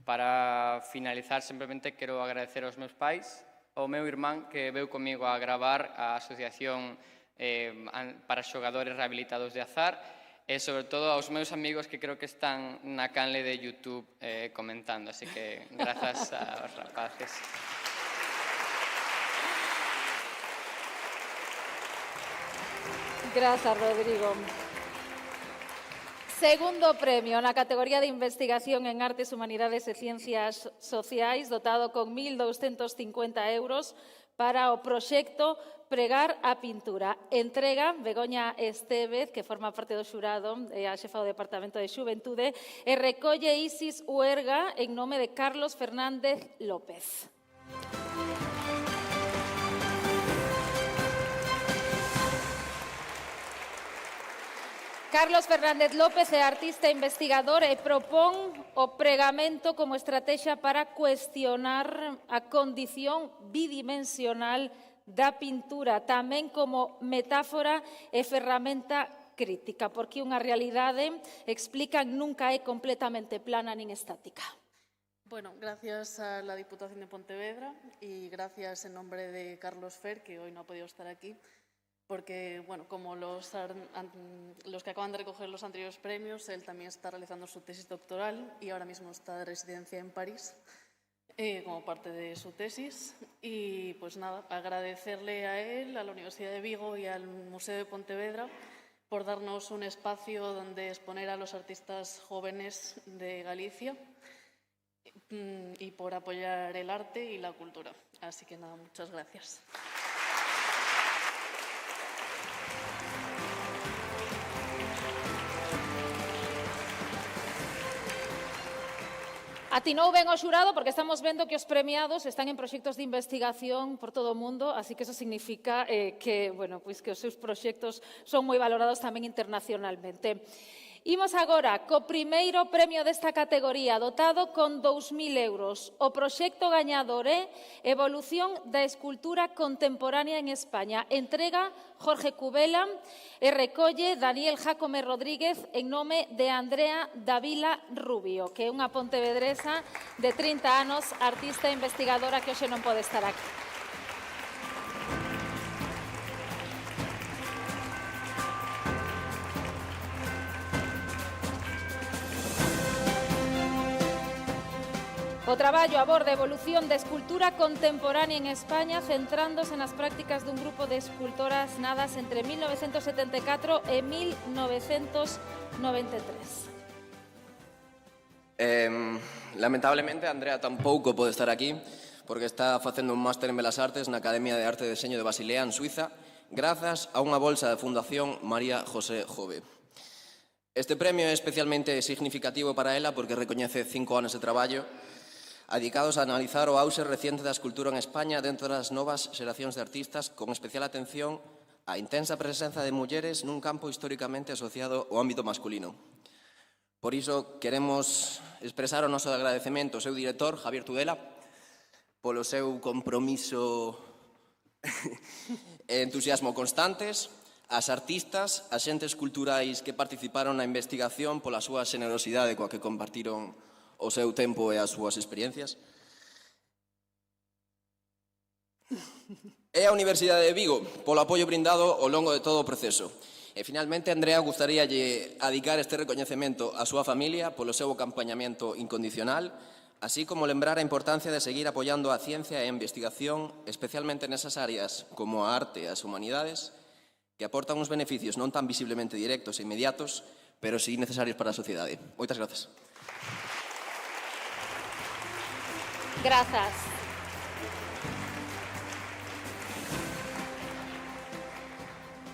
S16: Para finalizar, simplemente quero agradecer aos meus pais, ao meu irmán que veu comigo a gravar a asociación para xogadores rehabilitados de azar e, sobre todo, aos meus amigos que creo que están na canle de YouTube comentando. Así que, grazas aos rapaces.
S3: Grazas, Rodrigo. Segundo premio na categoría de investigación en Artes, Humanidades e Ciencias Sociais, dotado con 1.250 euros para o proxecto Pregar a Pintura. Entrega Begoña Estévez, que forma parte do xurado, é a xefa do Departamento de Xuventude, e recolle Isis Huerga en nome de Carlos Fernández López. Carlos Fernández López é artista e investigador e propón o pregamento como estrategia para cuestionar a condición bidimensional da pintura, tamén como metáfora e ferramenta crítica, porque unha realidade, explican, nunca é completamente plana nin estática.
S17: Bueno, gracias a la Diputación de Pontevedra y gracias en nombre de Carlos Fer, que hoy no ha podido estar aquí, porque, bueno, como los que acaban de recoger los anteriores premios, él también está realizando su tesis doctoral y ahora mismo está de residencia en París como parte de su tesis. Y, pues nada, agradecerle a él, a la Universidad de Vigo y al Museo de Pontevedra por darnos un espacio donde exponer a los artistas jóvenes de Galicia y por apoyar el arte y la cultura. Así que nada, muchas gracias.
S3: Atinou ben o xurado porque estamos vendo que os premiados están en proxectos de investigación por todo o mundo, así que eso significa que os seus proxectos son moi valorados tamén internacionalmente. Imos agora co primeiro premio desta categoría, dotado con 2.000 euros. O proxecto gañador é Evolución da Escultura Contemporánea en España. Entrega Jorge Cubela e recolle Daniel Jácome Rodríguez en nome de Andrea Davila Rubio, que é unha pontevedresa de 30 anos, artista e investigadora que hoxe non pode estar aquí. O traballo aborda a evolución da escultura contemporánea en España, centrándose nas prácticas dun grupo de escultoras nadas entre 1974 e 1993.
S18: Lamentablemente, Andrea tampouco pode estar aquí, porque está facendo un máster en Belas Artes na Academia de Arte e Deseño de Basilea, en Suiza, grazas a unha bolsa da Fundación María José Jove. Este premio é especialmente significativo para ela porque recoñece 5 anos de traballo dedicados a analizar o auxe reciente da escultura en España dentro das novas xeracións de artistas, con especial atención á intensa presenza de mulleres nun campo históricamente asociado ao ámbito masculino. Por iso, queremos expresar o noso agradecemento ao seu director, Javier Tudela, polo seu compromiso e entusiasmo constantes, as artistas, as xentes culturais que participaron na investigación pola súa xenerosidade coa que compartiron o seu tempo e as súas experiencias. E a Universidade de Vigo, polo apoio brindado ao longo de todo o proceso. E, finalmente, Andrea, gustaríalle adicar este recoñecemento á súa familia polo seu acompañamento incondicional, así como lembrar a importancia de seguir apoiando a ciencia e a investigación, especialmente nesas áreas como a arte e as humanidades, que aportan uns beneficios non tan visiblemente directos e inmediatos, pero sí necesarios para a sociedade. Moitas grazas.
S3: Grazas.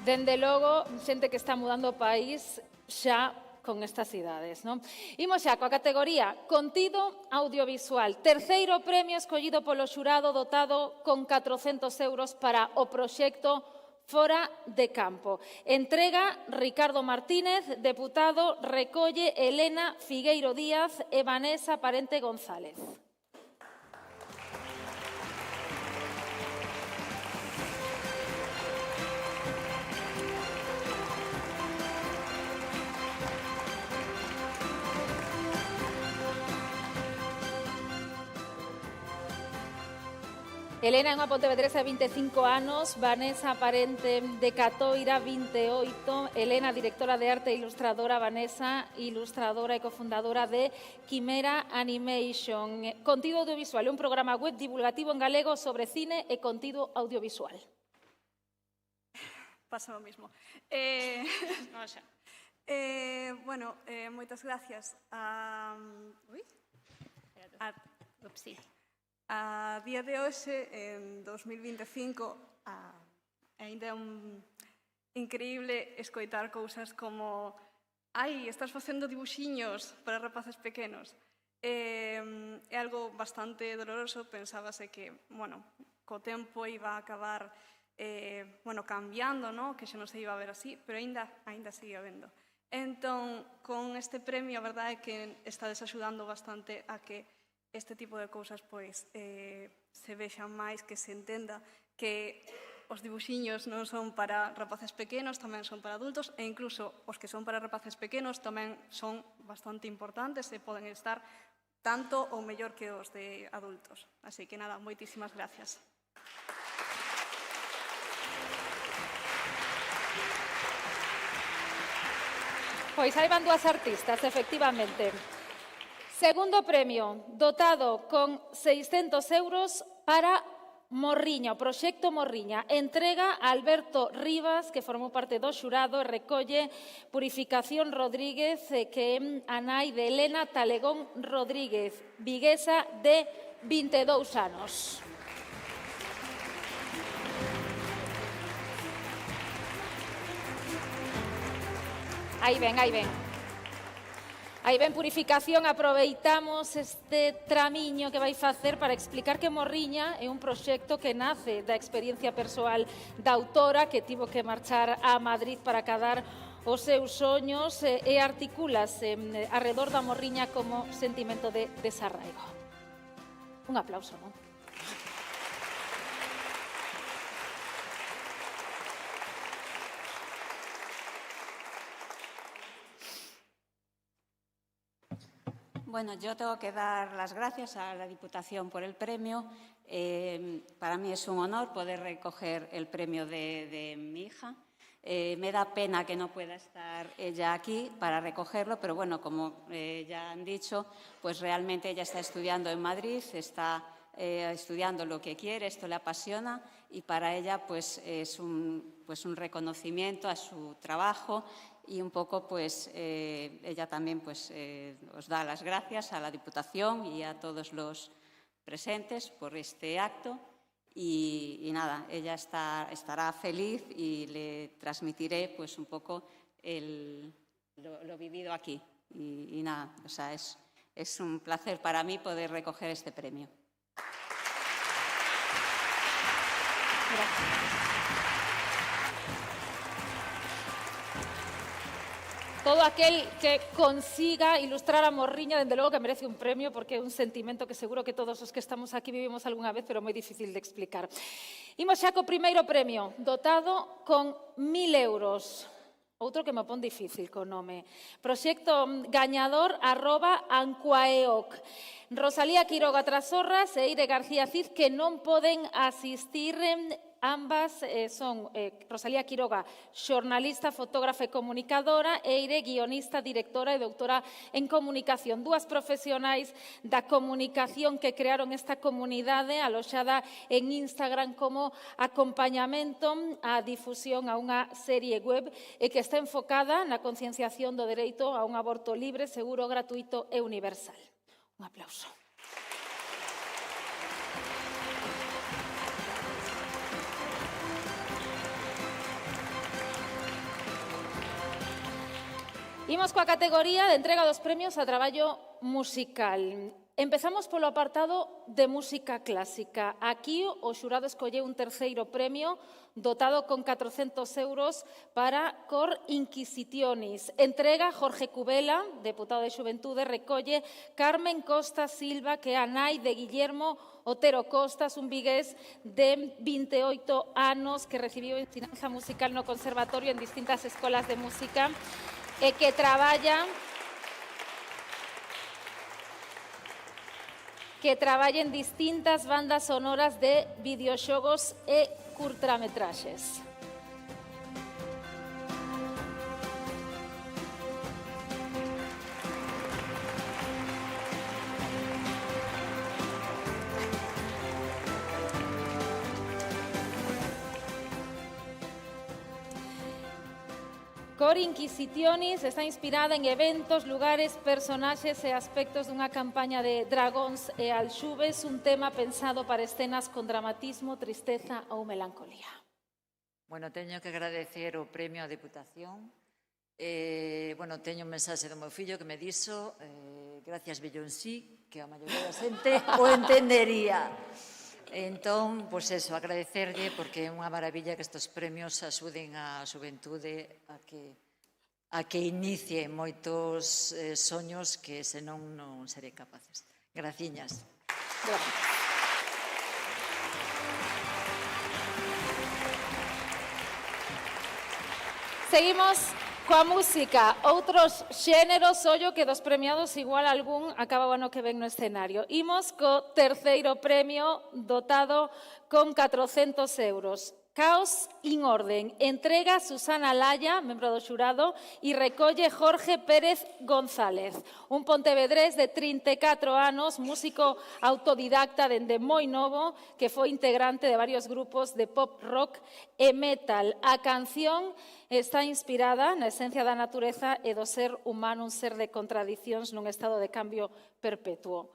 S3: Dende logo, xente que está mudando o país xa con estas idades, non? Imos xa coa categoría Contido Audiovisual. Terceiro premio escollido polo xurado, dotado con 400 euros para o proxecto fora de campo. Entrega Ricardo Martínez, deputado, recolle Elena Figueiro Díaz e Vanessa Parente González. Elena é unha pontevedresa de 25 anos, Vanessa Parente de Catoira, 28, Elena, directora de arte e ilustradora, Vanessa, ilustradora e cofundadora de Quimera Animation. Contido audiovisual, un programa web divulgativo en galego sobre cine e contido audiovisual.
S15: Pasa o mismo. Bueno, moitas gracias a día de hoxe, en 2025, ainda é increíble escoitar cousas como «Ai, estás facendo dibuxiños para rapaces pequenos». É algo bastante doloroso, pensábase que, bueno, co tempo iba a acabar cambiando, que xa non se iba a ver así, pero ainda sigue habendo. Entón, con este premio, a verdade é que está desaxudando bastante a que este tipo de cousas se vexan máis, que se entenda que os dibuxiños non son para rapaces pequenos, tamén son para adultos, e incluso os que son para rapaces pequenos tamén son bastante importantes e poden estar tanto ou mellor que os de adultos. Así que nada, moitísimas gracias.
S3: Pois aí van dúas artistas, efectivamente. Segundo premio, dotado con 600 euros para Morriña, o proxecto Morriña. Entrega a Alberto Rivas, que formou parte do xurado, e recolle Purificación Rodríguez, que é a nai de Elena Talegón Rodríguez, viguesa de 22 anos. Aí ven, aí ven. Aí ben, Purificación, aproveitamos este tramiño que vai facer para explicar que Morriña é un proxecto que nace da experiencia persoal da autora, que tivo que marchar a Madrid para acadar os seus soños e articúlase arredor da Morriña como sentimento de desarraigo. Un aplauso, non?
S19: Bueno, yo tengo que dar las gracias a la Diputación por el premio. Para mí es un honor poder recoger el premio de mi hija. Me da pena que no pueda estar ella aquí para recogerlo, pero bueno, como ya han dicho, pues realmente ella está estudiando en Madrid, está estudiando lo que quiere, esto le apasiona y para ella pues es un reconocimiento a su trabajo. Y un poco, pues, ella también pues, os da las gracias a la Diputación y a todos los presentes por este acto. Y nada, ella estará feliz y le transmitiré pues, un poco lo vivido aquí. Y nada, o sea, es un placer para mí poder recoger este premio.
S3: Gracias. Todo aquel que consiga ilustrar a Morriña, dende logo que merece un premio, porque é un sentimento que seguro que todos os que estamos aquí vivimos algunha vez, pero moi difícil de explicar. Imos xa co primeiro premio, dotado con 1.000 euros. Outro que me pon difícil co nome. Proxecto gañador @ancuaeoc. Rosalía Quiroga Trasorras e Eire García Cid, que non poden asistir. Ambas son Rosalía Quiroga, xornalista, fotógrafa e comunicadora, e Eire, guionista, directora e doutora en comunicación. Dúas profesionais da comunicación que crearon esta comunidade aloxada en Instagram como acompañamento á difusión a unha serie web e que está enfocada na concienciación do dereito a un aborto libre, seguro, gratuito e universal. Un aplauso. Imos coa categoría de entrega dos premios a traballo musical. Empezamos polo apartado de música clásica. Aquí o xurado escolleu un terceiro premio dotado con 400 euros para Cor Inquisitionis. Entrega Jorge Cubela, deputado de Xuventude, recolle Carmen Costa Silva, que é a nai de Guillermo Otero Costas, un vigués de 28 anos que recibiu ensinanza musical no conservatorio en distintas escolas de música e que traballa en distintas bandas sonoras de videoxogos e curtametraxes. Cor Inquisitionis está inspirada en eventos, lugares, personaxes e aspectos dunha campaña de dragóns e alxubes, un tema pensado para escenas con dramatismo, tristeza ou melancolía.
S20: Bueno, teño que agradecer o premio á Deputación. Teño un mensaxe do meu fillo que me dixo gracias Beyoncé, que a maioría da xente o entendería. Entón, pois eso, agradecerlle porque é unha maravilla que estes premios axuden a xuventude a que inicie moitos soños que senón non seré capaces. Graciñas.
S3: Seguimos coa música, outros xéneros, ollo que dos premiados igual algún acaba o ano que ven no escenario. Imos co terceiro premio dotado con 400 euros. Caos in orden. Entrega Susana Laya, membro do xurado, e recolle Jorge Pérez González, un pontevedrés de 34 anos, músico autodidacta dende moi novo, que foi integrante de varios grupos de pop rock e metal. A canción está inspirada na esencia da natureza e do ser humano, un ser de contradicións nun estado de cambio perpetuo.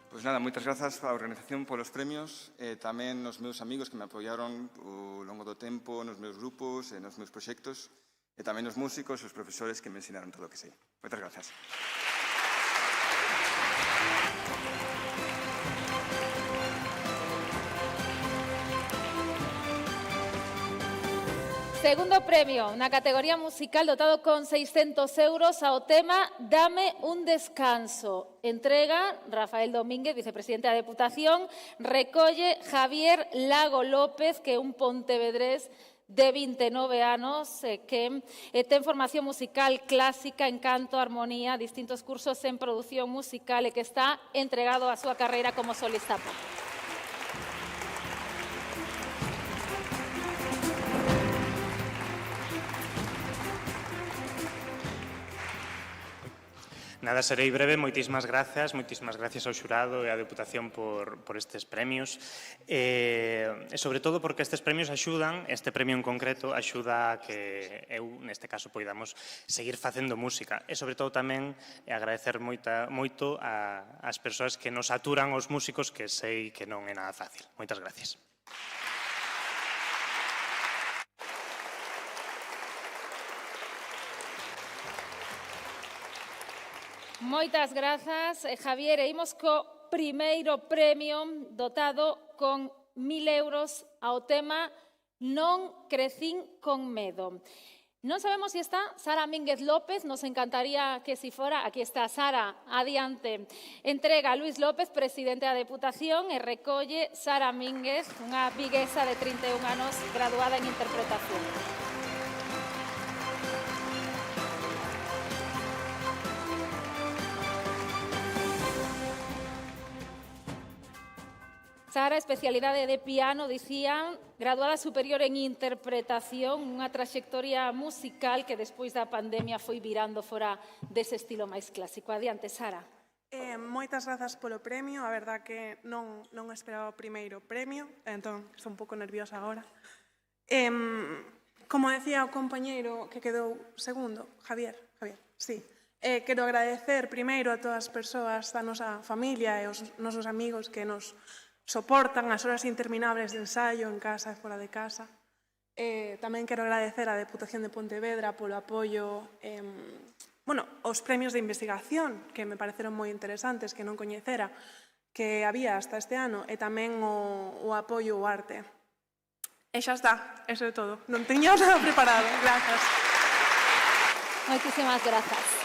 S21: Pois nada, moitas grazas á organización polos premios e tamén aos meus amigos que me apoiaron ao longo do tempo nos meus grupos e nos meus proxectos e tamén os músicos e os profesores que me ensinaron todo o que sei. Moitas grazas.
S3: Segundo premio, na categoría musical dotado con 600 euros ao tema Dame un descanso. Entrega Rafael Domínguez, vicepresidente da Deputación, recolle Javier Lago López, que é un pontevedrés de 29 anos, que ten formación musical clásica en canto, armonía, distintos cursos en produción musical e que está entregado á súa carreira como solista pop.
S22: Nada, serei breve, moitísimas grazas ao xurado e á Deputación por estes premios e sobre todo porque estes premios axudan, este premio en concreto axuda a que eu, neste caso, poidamos seguir facendo música e sobre todo tamén agradecer moito ás persoas que nos aturan os músicos, que sei que non é nada fácil. Moitas gracias.
S3: Moitas grazas, Javier. E imos co primeiro premio dotado con 1000 euros ao tema Non crecín con medo. Non sabemos se está Sara Mínguez López, nos encantaría que si fora. Aquí está Sara, adiante. Entrega Luis López, presidente da Deputación, e recolle Sara Mínguez, unha viguesa de 31 anos, graduada en interpretación. Sara, especialidade de piano, dicían, graduada superior en interpretación, unha traxectoria musical que despois da pandemia foi virando fora dese estilo máis clásico. Adiante, Sara.
S23: Moitas grazas polo premio, a verdad que non esperaba o primeiro premio, entón estou un pouco nerviosa agora. Como decía o compañeiro que quedou segundo, Javier, sí. Quero agradecer primeiro a todas as persoas da nosa familia e os nosos amigos que nos soportan as horas interminables de ensaio en casa e fora de casa. Tamén quero agradecer á Deputación de Pontevedra polo apoio os premios de investigación, que me pareceron moi interesantes, que non coñecera, que había hasta este ano, e tamén o apoio ao arte. E xa está, eso é todo. Non teño nada preparado. Grazas.
S3: Moitísimas grazas.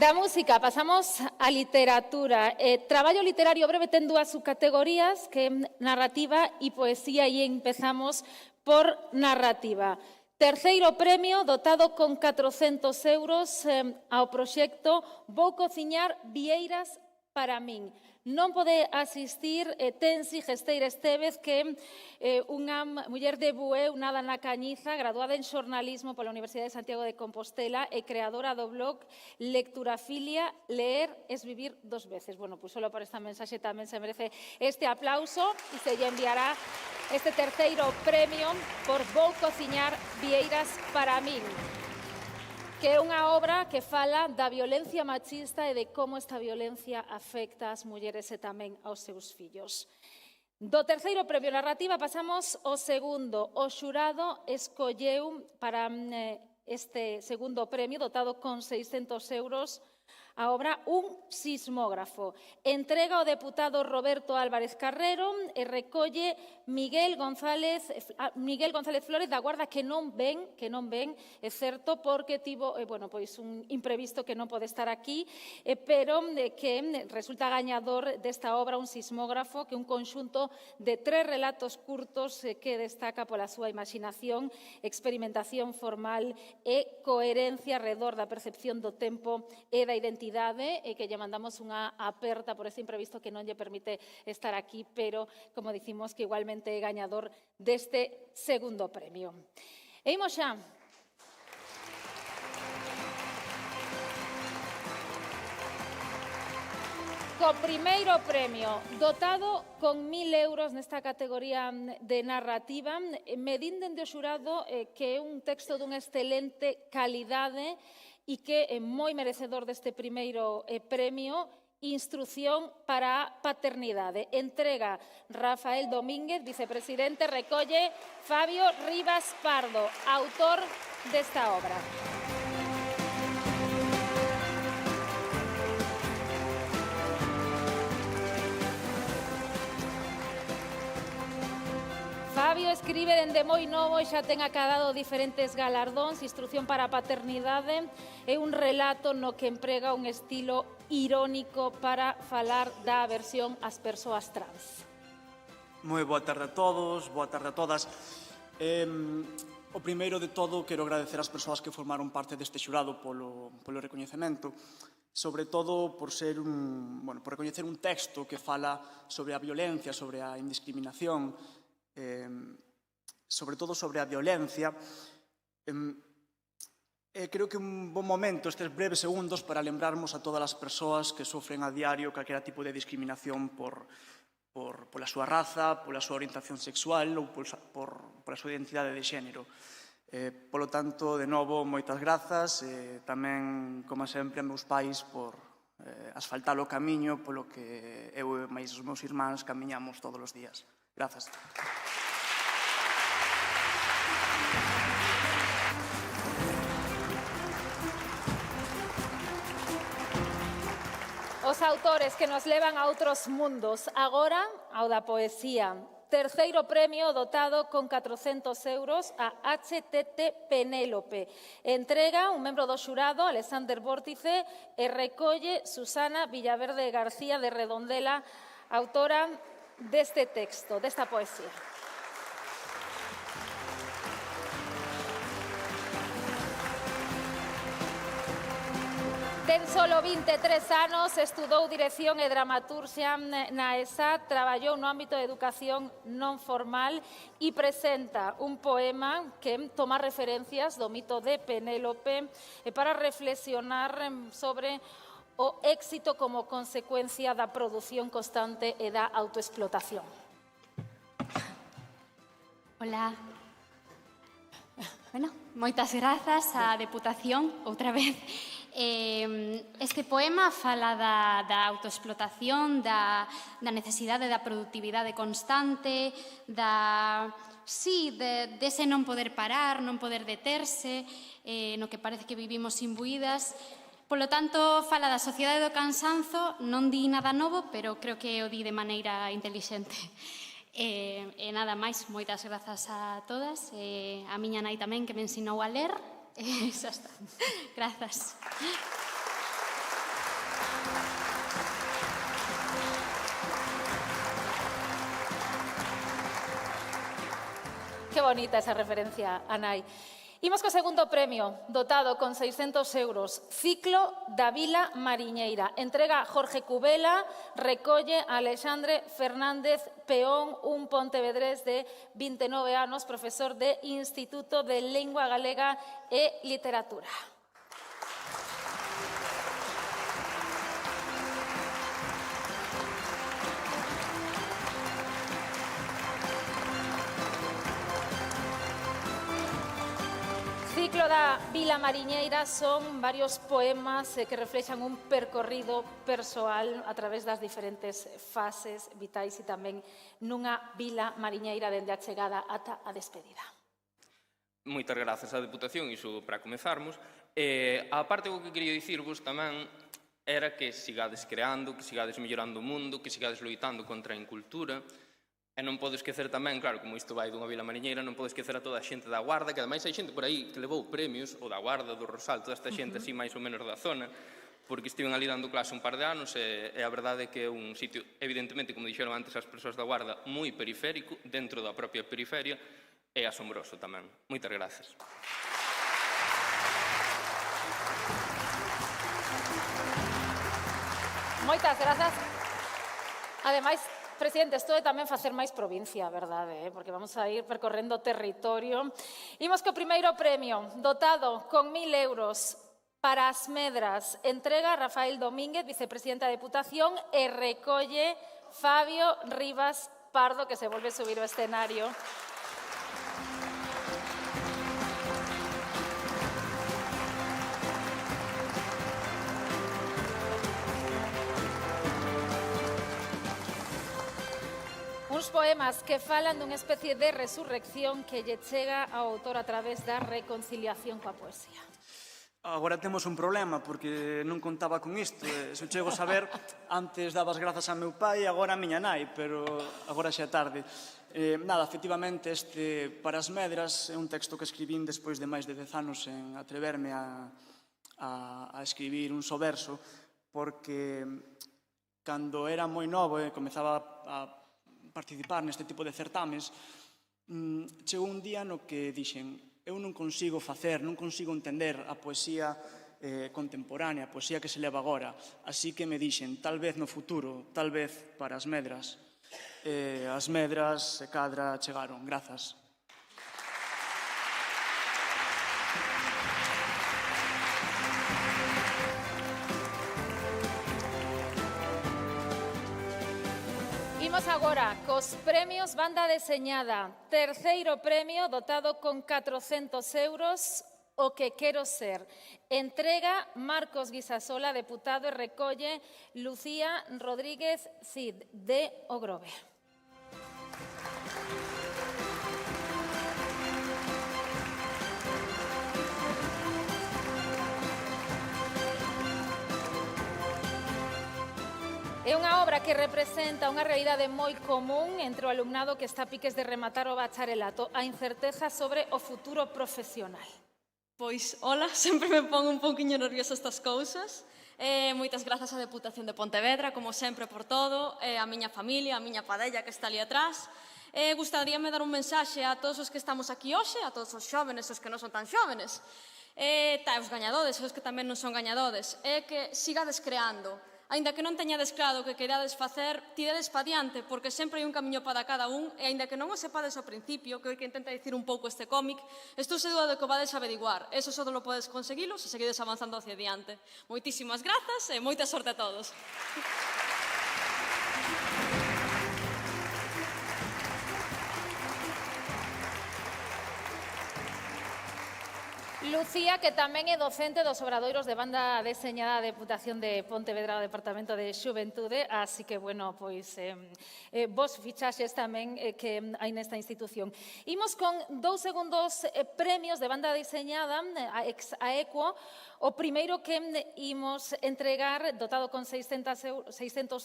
S3: Da música pasamos á literatura. Traballo literario breve ten dúas subcategorías, que é narrativa e poesía, e empezamos por narrativa. Terceiro premio, dotado con 400 euros ao proxecto Vou cociñar vieiras para min. Non pode asistir Tensi Gesteira Estévez, que é unha muller de Bueu, nada na Cañiza, graduada en xornalismo pola Universidade de Santiago de Compostela e creadora do blog Lecturafilia, Leer es vivir dos veces. Bueno, pois solo por esta mensaxe tamén se merece este aplauso e se lle enviará este terceiro premio por Vou cociñar vieiras para min, que é unha obra que fala da violencia machista e de como esta violencia afecta ás mulleres e tamén aos seus fillos. Do terceiro premio narrativa pasamos ao segundo. O xurado escolleu para este segundo premio, dotado con 600 euros, a obra Un sismógrafo. Entrega ao deputado Roberto Álvarez Carrero e recolle Miguel González Flores da Guarda, que non ven, é certo, porque tivo un imprevisto que non pode estar aquí, pero que resulta gañador desta obra Un sismógrafo, que é un conxunto de 3 relatos curtos que destaca pola súa imaginación, experimentación formal e coherencia alrededor da percepción do tempo e da identidade, e que lle mandamos unha aperta por este imprevisto que non lle permite estar aquí, pero, como dicimos, que igualmente é gañador deste segundo premio. E imos xa. Co primeiro premio, dotado con 1000 euros nesta categoría de narrativa, me din dende o xurado que é un texto dunha excelente calidade e que é moi merecedor deste primeiro premio, Instrucción para a paternidade. Entrega Rafael Domínguez, vicepresidente, recolle Fabio Rivas Pardo, autor desta obra. Fabio escribe dende moi novo e xa ten acadado diferentes galardóns. Instrucción para a paternidade é un relato no que emprega un estilo irónico para falar da aversión ás persoas trans.
S1: Moi boa tarde a todos, boa tarde a todas. O primeiro de todo, quero agradecer ás persoas que formaron parte deste xurado polo recoñecemento, sobre todo por recoñecer un texto que fala sobre a violencia, sobre a indiscriminación, sobre todo sobre a violencia. Creo que é un bon momento estes breves segundos para lembrarmos a todas as persoas que sofren a diario calquera tipo de discriminación pola súa raza, pola súa orientación sexual ou pola súa identidade de xénero. Polo tanto, de novo, moitas grazas. Tamén, como sempre, a meus pais por asfaltar o camiño polo que eu e máis os meus irmáns camiñamos todos os días. Grazas.
S3: Os autores que nos levan a outros mundos. Agora, ao da poesía. Terceiro premio dotado con 400 euros a HTT Penélope. Entrega un membro do xurado, Alexander Vórtice, e recolle Susana Villaverde García de Redondela, autora deste texto, desta poesía. Ten solo 23 anos, estudou dirección e dramaturxia na ESA, traballou no ámbito de educación non formal e presenta un poema que toma referencias do mito de Penélope para reflexionar sobre o éxito como consecuencia da produción constante e da autoexplotación.
S11: Hola. Bueno, moitas grazas á Deputación, outra vez. Este poema fala da autoexplotación, da necesidade da productividade constante, dese non poder parar, non poder deterse, no que parece que vivimos imbuídas. Polo tanto, fala da sociedade do cansanzo, non di nada novo, pero creo que o di de maneira intelixente. E nada máis, moitas grazas a todas, a miña nai tamén que me ensinou a ler, e xa está. Grazas.
S3: Que bonita esa referencia a nai. Imos co segundo premio, dotado con 600 euros, Ciclo da Vila Mariñeira. Entrega Jorge Cubela, recolle a Alexandre Fernández Peón, un pontevedrés de 29 anos, profesor de Instituto de Lingua Galega e Literatura. Ciclo da Vila Mariñeira son varios poemas que reflexan un percorrido persoal a través das diferentes fases vitais e tamén nunha vila mariñeira dende a chegada ata a despedida.
S2: Moitas grazas á Deputación, iso para comezarmos. A parte o que quería dicirvos tamén era que sigades creando, que sigades mellorando o mundo, que sigades loitando contra a incultura. E non podo esquecer tamén, claro, como isto vai dunha vila mariñeira, non podo esquecer a toda a xente da Guarda, que ademais hai xente por aí que levou premios, o da Guarda, do Rosal, toda esta xente así máis ou menos da zona, porque estiven ali dando clase un par de anos e a verdade é que é un sitio, evidentemente, como dixeron antes as persoas da Guarda, moi periférico, dentro da propia periferia, e asombroso tamén. Moitas grazas.
S3: Moitas grazas. Ademais, Presidente, isto é tamén facer máis provincia, verdade? Porque vamos a ir percorrendo o territorio. Imos co primeiro premio, dotado con 1.000 euros para as Medras. Entrega Rafael Domínguez, vicepresidente da Deputación, e recolle Fabio Rivas Pardo, que se volve a subir ao escenario. Uns poemas que falan dunha especie de resurrección que lle chega ao autor a través da reconciliación coa poesía.
S1: Agora temos un problema, porque non contaba con isto. Se chego a saber, antes dabas grazas a meu pai e agora a miña nai, pero agora xa é tarde. Nada, efectivamente, este Para as Medras é un texto que escribín despois de máis de 10 anos en atreverme a escribir un só verso, porque cando era moi novo e comezaba a participar neste tipo de certames, chegou un día no que dixen: eu non consigo facer, non consigo entender a poesía contemporánea, a poesía que se leva agora, así que me dixen, tal vez no futuro, tal vez para as Medras. As Medras, se cadra, chegaron. Grazas.
S3: Imos agora cos premios Banda Deseñada. Terceiro premio, dotado con 400 euros, O que quero ser. Entrega Marcos Guisasola, deputado, e recolle Lucía Rodríguez Cid, de O Grove. É unha obra que representa unha realidade moi común entre o alumnado que está a piques de rematar o bacharelato, a incerteza sobre o futuro profesional.
S4: Pois, hola, sempre me pon un pouquiño nerviosa estas cousas. Moitas grazas á Deputación de Pontevedra, como sempre, por todo, a miña familia, a miña padella que está ali atrás. Gustaríame dar un mensaxe a todos os que estamos aquí hoxe, a todos os xóvenes, os que non son tan xóvenes, os gañadores, os que tamén non son gañadores, é que sigades creando. Aínda que non teñades claro o que queirades facer, tiredes pa diante, porque sempre hai un camiño para cada un, e aínda que non o sepades ao principio, que é o que intenta dicir un pouco este cómic, estou segura de que o vades averiguar. Eso só lo podes conseguilo se seguides avanzando hacia diante. Moitísimas grazas e moita sorte a todos.
S3: Lucía, que tamén é docente dos obradoiros de banda deseñada da Deputación de Pontevedra do Departamento de Xuventude, así que, bueno, pois vos fichaxes tamén que hai nesta institución. Imos con 2 segundos premios de banda deseñada a Ex-Aequo. O primeiro que imos entregar, dotado con 600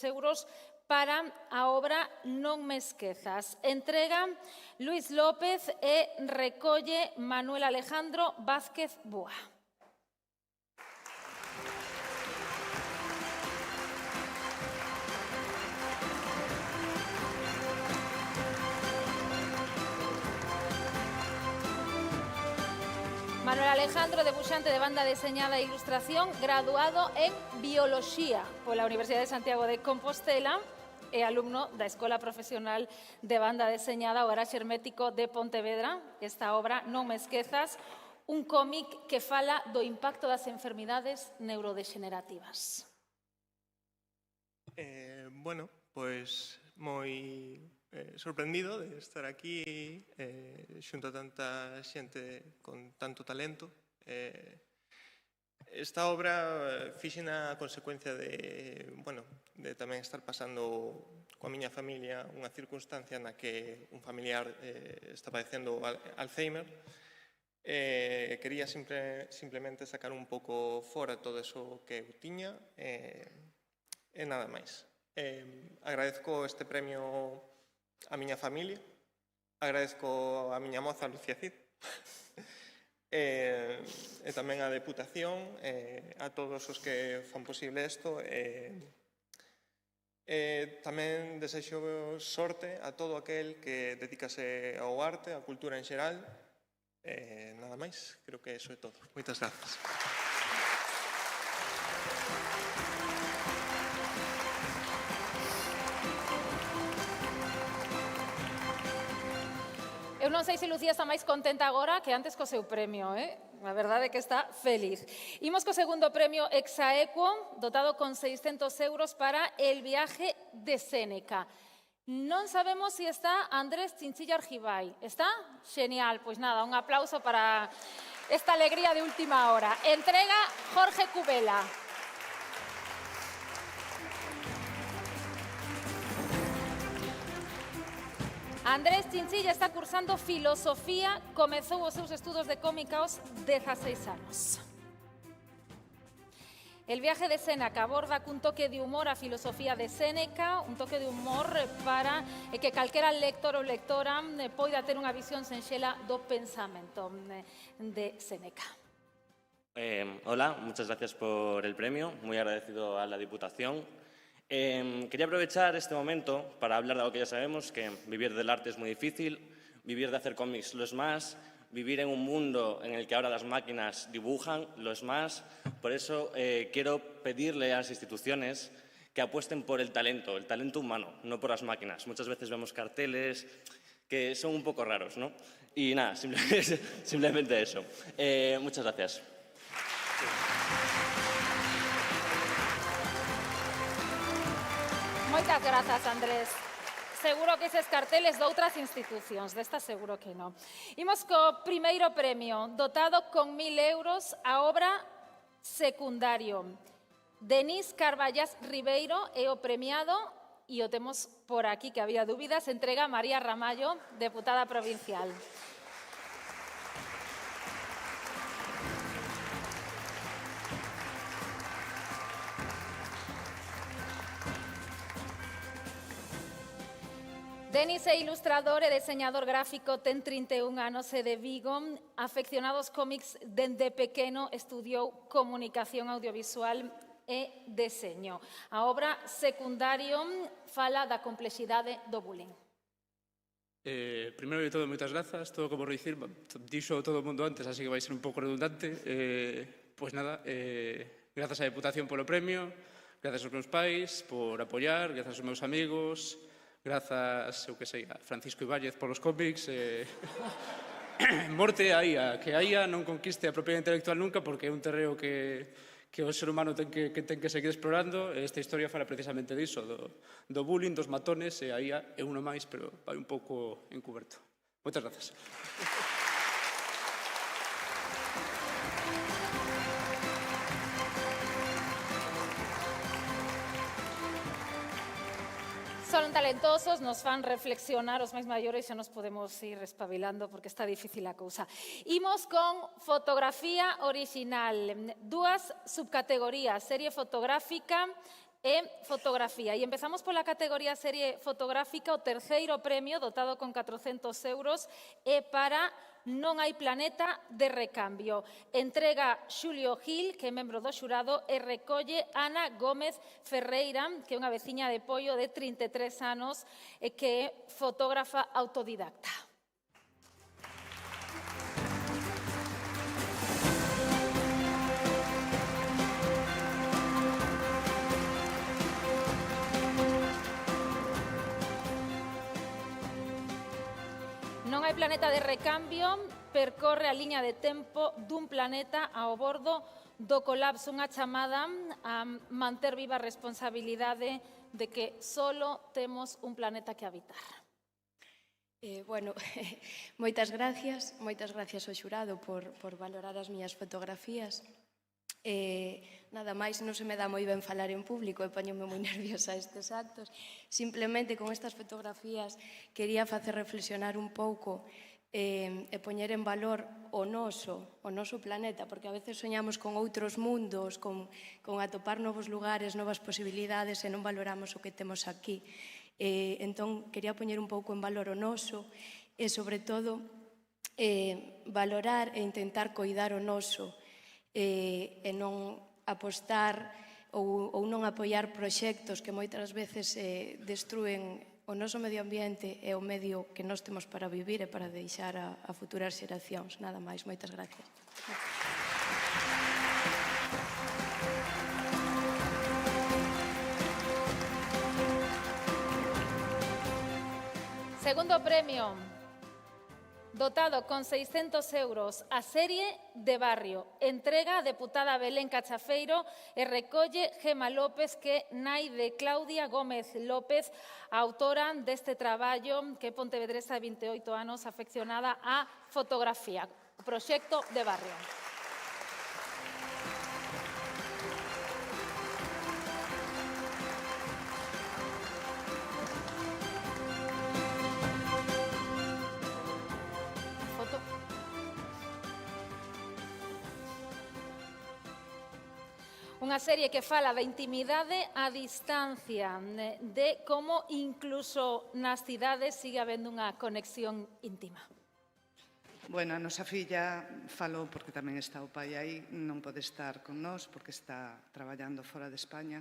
S3: euros, para a obra Non me esquezas. Entrega Luis López e recolle Manuel Alejandro Vázquez Boa. Manuel Alejandro, debuxante de banda deseñada e ilustración, graduado en Bioloxía pola Universidade de Santiago de Compostela e alumno da Escola Profesional de Banda Deseñada o Garaxe Hermético de Pontevedra. Esta obra, Non me esquezas, un cómic que fala do impacto das enfermidades neurodexenerativas.
S5: Bueno, pois moi sorprendido de estar aquí xunto a tanta xente con tanto talento. Esta obra fixena a consecuencia de, bueno, de tamén estar pasando coa miña familia unha circunstancia na que un familiar está padecendo Alzheimer. Quería simplemente sacar un pouco fora todo eso que eu tiña e nada máis. Agradezco este premio a miña familia, agradezco a miña moza Lucía Cid, e tamén a Deputación, a todos os que fan posible isto, tamén desexo sorte a todo aquel que dedicase ao arte, á cultura en xeral, nada máis, creo que eso é todo. Moitas grazas.
S3: Eu non sei se Lucía está máis contenta agora que antes co seu premio, A verdade é que está feliz. Imos co segundo premio Ex-Aequo, dotado con 600 euros para el viaje de Séneca. Non sabemos se está Andrés Chinchilla Argibay. Está? Xenial, pois nada, un aplauso para esta alegría de última hora. Entrega Jorge Cubela. Andrés Chinchilla está cursando Filosofía, comezou os seus estudos de cómica aos 16 anos. El viaje de Séneca aborda cun toque de humor a filosofía de Séneca, un toque de humor para que calquera lector ou lectora poida ter unha visión senxela do pensamento de Séneca.
S6: Hola, muchas gracias por el premio, muy agradecido a la Diputación. Quería aprovechar este momento para hablar de algo que ya sabemos, que vivir del arte es muy difícil, vivir de hacer cómics lo es más, vivir en un mundo en el que ahora las máquinas dibujan lo es más. Por eso quiero pedirle a las instituciones que apuesten por el talento humano, no por las máquinas. Muchas veces vemos carteles que son un poco raros, ¿no? Y nada, simplemente eso. Muchas gracias.
S3: Moitas grazas, Andrés. Seguro que eses carteles de outras institucións, destas seguro que non. Imos co primeiro premio, dotado con 1000 euros, a obra Secundario. Denis Carballas Ribeiro é o premiado e o temos por aquí, que había dúbidas. Entrega María Ramallo, deputada provincial. Denis é ilustrador e diseñador gráfico, ten 31 anos e de Vigo, afeccionado aos cómics dende pequeno, estudiou comunicación audiovisual e deseño. A obra Secundario fala da complexidade do bullying.
S7: Primeiro de todo, moitas grazas. Todo como dicir, dixo todo o mundo antes, así que vai ser un pouco redundante. Pois nada, grazas á Deputación polo premio, grazas aos meus pais por apoiar, grazas aos meus amigos, grazas, eu que sei, a Francisco Ibáñez polos cómics. Morte a IA, que a IA non conquiste a propiedade intelectual nunca, porque é un terreo que o ser humano ten que seguir explorando. Esta historia fala precisamente diso, do bullying, dos matones, e a IA é uno máis, pero vai un pouco encuberto. Moitas grazas.
S3: talentosos, nos fan reflexionar os máis maiores, xa nos podemos ir espabilando porque está difícil a cousa. Imos con fotografía original, dúas subcategorías, serie fotográfica e fotografía. E empezamos pola categoría serie fotográfica, o terceiro premio, dotado con 400 euros, é para Non hai planeta de recambio. Entrega Xulio Gil, que é membro do xurado, e recolle Ana Gómez Ferreira, que é unha veciña de Poio de 33 anos e que é fotógrafa autodidacta. Non hai planeta de recambio, percorre a liña de tempo dun planeta ao bordo do colapso, unha chamada a manter viva a responsabilidade de que solo temos un planeta que habitar.
S8: Bueno, moitas gracias ao xurado por valorar as miñas fotografías. Nada máis, non se me dá moi ben falar en público e poñome moi nerviosa estes actos. Simplemente con estas fotografías quería facer reflexionar un pouco e poñer en valor o noso planeta, porque a veces soñamos con outros mundos, con atopar novos lugares, novas posibilidades e non valoramos o que temos aquí. Entón, quería poñer un pouco en valor o noso e, sobre todo, valorar e intentar coidar o noso e non apostar ou non apoiar proxectos que moitas veces destruen o noso medio ambiente e o medio que nós temos para vivir e para deixar a futuras xeracións. Nada máis, moitas gracias.
S3: Segundo premio, dotado con 600 euros, a serie de barrio. Entrega a deputada Belén Cachafeiro e recolle Gema López, que nai de Claudia Gómez López, a autora deste traballo, que é pontevedresa de 28 anos, afeccionada á fotografía. O proxecto de barrio. Unha serie que fala da intimidade a distancia, de como incluso nas cidades sigue habendo unha conexión íntima.
S9: Bueno, a nosa filla falou porque tamén está o pai aí, non pode estar con nós porque está traballando fora de España.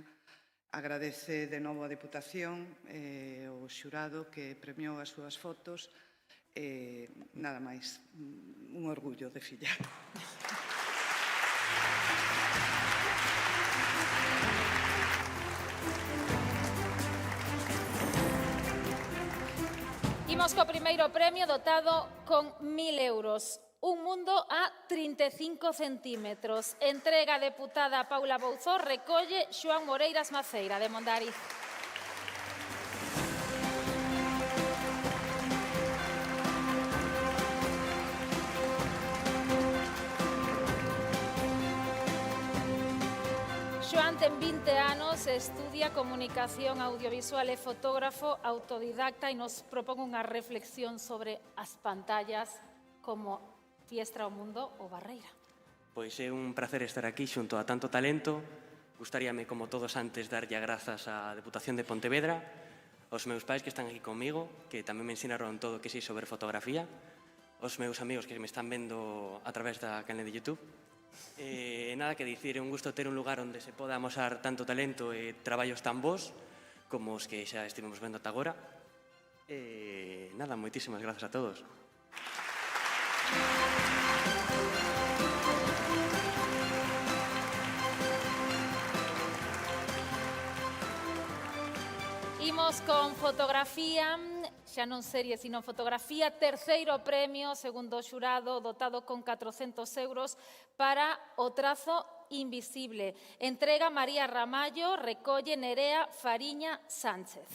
S9: Agradece de novo a Deputación e o xurado que premiou as súas fotos. Nada máis, un orgullo de filla.
S3: Imos co primeiro premio, dotado con 1.000 euros. Un mundo a 35 centímetros. Entrega a deputada Paula Bouzó, recolle Xoán Moreiras Maceira, de Mondariz. Xoán ten 20 anos, estudia comunicación audiovisual e fotógrafo autodidacta e nos propón unha reflexión sobre as pantallas como fiestra ao mundo ou barreira.
S10: Pois é un placer estar aquí xunto a tanto talento. Gustaríame, como todos antes, darlle grazas á Deputación de Pontevedra, aos meus pais que están aquí comigo, que tamén me ensinaron todo o que sei sobre fotografía, aos meus amigos que me están vendo a través da canal de YouTube. Nada que dicir, é un gusto ter un lugar onde se poda amosar tanto talento e traballos tan bons como os que xa estivemos vendo ata agora. Nada, moitísimas grazas a todos.
S3: Imos con fotografía, xa non serie, sino fotografía, terceiro premio, segundo o xurado, dotado con 400 euros para o trazo invisible. Entrega María Ramallo, recolle Nerea Fariña Sánchez.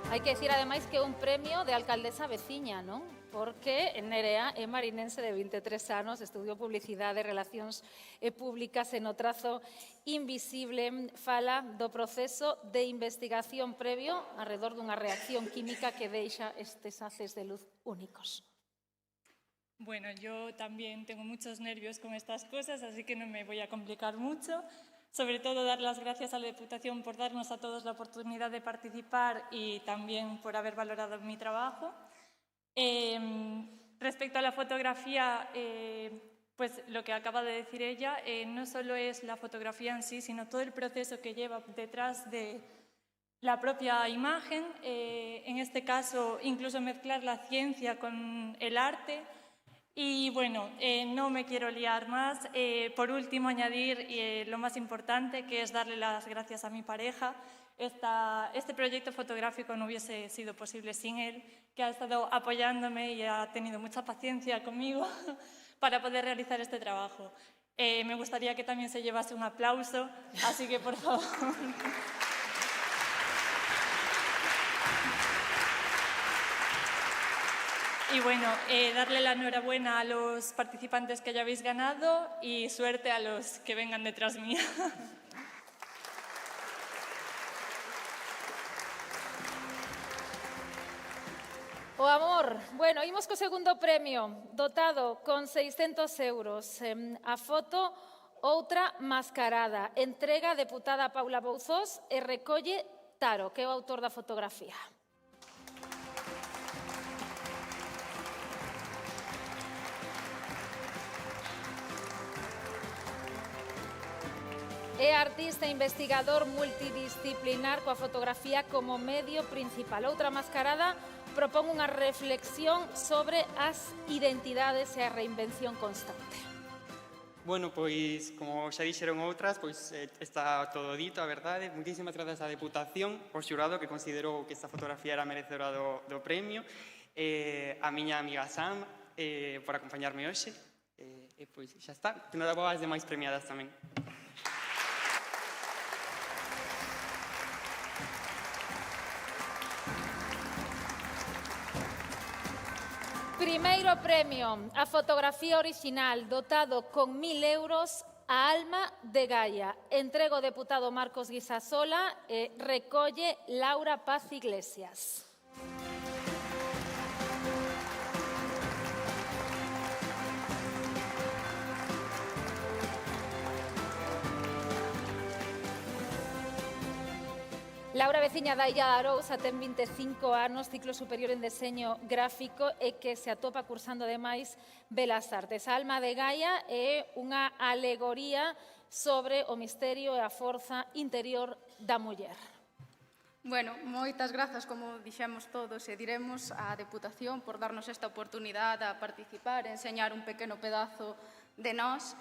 S3: Hai que decir, ademais, que é un premio de alcaldesa veciña, non? Porque Nerea é marinense de 23 anos, estudiou Publicidade e Relacións Públicas e no trazo invisible fala do proceso de investigación previo alrededor dunha reacción química que deixa estes haces de luz únicos.
S12: Bueno, yo también tengo muchos nervios con estas cosas, así que no me voy a complicar mucho. Sobre todo, dar las gracias a la Diputación por darnos a todos la oportunidad de participar y también por haber valorado mi trabajo. Respecto a la fotografía, pues lo que acaba de decir ella, no solo es la fotografía en sí, sino todo el proceso que lleva detrás de la propia imagen. En este caso, incluso mezclar la ciencia con el arte. Y bueno, no me quiero liar más. Por último, añadir lo más importante, que es darle las gracias a mi pareja. Este proyecto fotográfico no hubiese sido posible sin él, que ha estado apoyándome y ha tenido mucha paciencia conmigo para poder realizar este trabajo. Me gustaría que también se llevase un aplauso, así que por favor. Y bueno, darle la enhorabuena a los participantes que ya habéis ganado y suerte a los que vengan detrás mía.
S3: O amor. Bueno, imos co segundo premio, dotado con 600 euros. A foto, outra mascarada. Entrega a deputada Paula Bouzós e recolle Taro, que é o autor da fotografía. É artista e investigador multidisciplinar coa fotografía como medio principal. Outra mascarada propón unha reflexión sobre as identidades e a reinvención constante.
S13: Bueno, pois, como xa dixeron outras, pois está todo dito, a verdade. Moitísimas grazas á Deputación, ao xurado que considerou que esta fotografía era merecedora do premio, a miña amiga Sam, por acompañarme hoxe, e pois xa está. Enhoraboa ás demais premiadas tamén.
S3: Primeiro premio, a fotografía original, dotado con 1000 euros, a Alma de Gaia. Entrego o deputado Marcos Guisasola e recolle Laura Paz Iglesias. Laura veciña da Illa de Arousa, ten 25 anos, ciclo superior en deseño gráfico e que se atopa cursando ademais Belas Artes. A Alma de Gaia é unha alegoría sobre o misterio e a forza interior da muller.
S14: Bueno, moitas grazas, como dixemos todos e diremos, á Deputación por darnos esta oportunidade a participar e enseñar un pequeno pedazo de nós.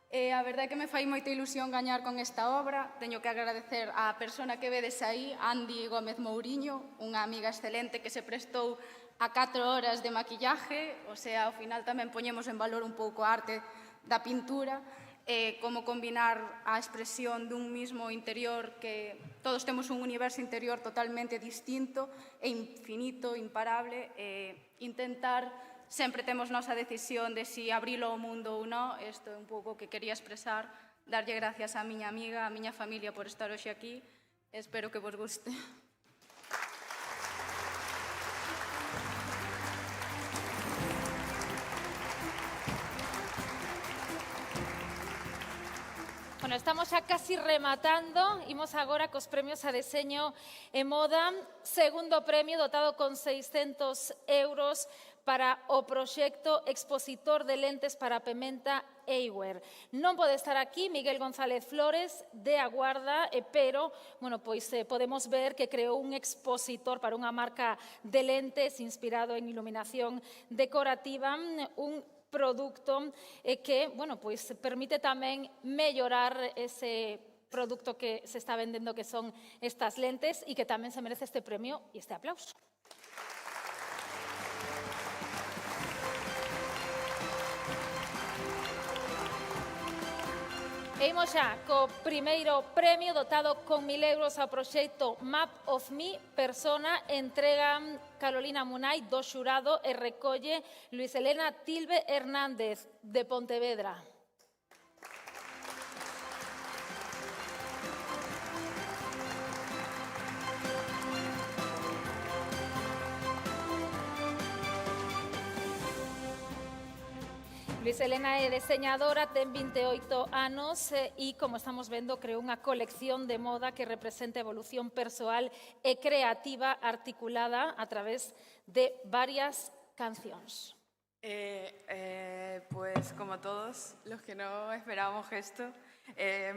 S14: A verdade é que me fai moita ilusión gañar con esta obra. Teño que agradecer á persona que vedes aí, Andy Gómez Mouriño, unha amiga excelente que se prestou a 4 horas de maquillaje, o sea, ao final tamén poñemos en valor un pouco a arte da pintura, como combinar a expresión dun mismo interior, que todos temos un universo interior totalmente distinto e infinito, imparable, intentar. Sempre temos nosa decisión de si abrilo ao mundo ou non. Isto é un pouco o que quería expresar. Darlle gracias á miña amiga, á miña familia por estar hoxe aquí. Espero que vos guste.
S3: Bueno, estamos xa casi rematando. Imos agora cos premios a deseño e moda. Segundo premio dotado con 600 euros para o proxecto Expositor de Lentes para Pementa Eyewear. Non pode estar aquí Miguel González Flores de A Guarda, pero bueno, pois podemos ver que creou un expositor para unha marca de lentes inspirado en iluminación decorativa, un produto que, bueno, pois permite tamén mellorar ese produto que se está vendendo, que son estas lentes, e que tamén se merece este premio e este aplauso. E imos xa co primeiro premio dotado con 1.000 euros ao proxecto Map of Me Persona. Entregan Carolina Munay do xurado e recolle Luis Elena Tilbe Hernández de Pontevedra. Luis Elena é deseñadora, ten 28 anos e, como estamos vendo, creou unha colección de moda que representa a evolución persoal e creativa articulada a través de varias cancións.
S16: Pues como todos los que no esperábamos esto,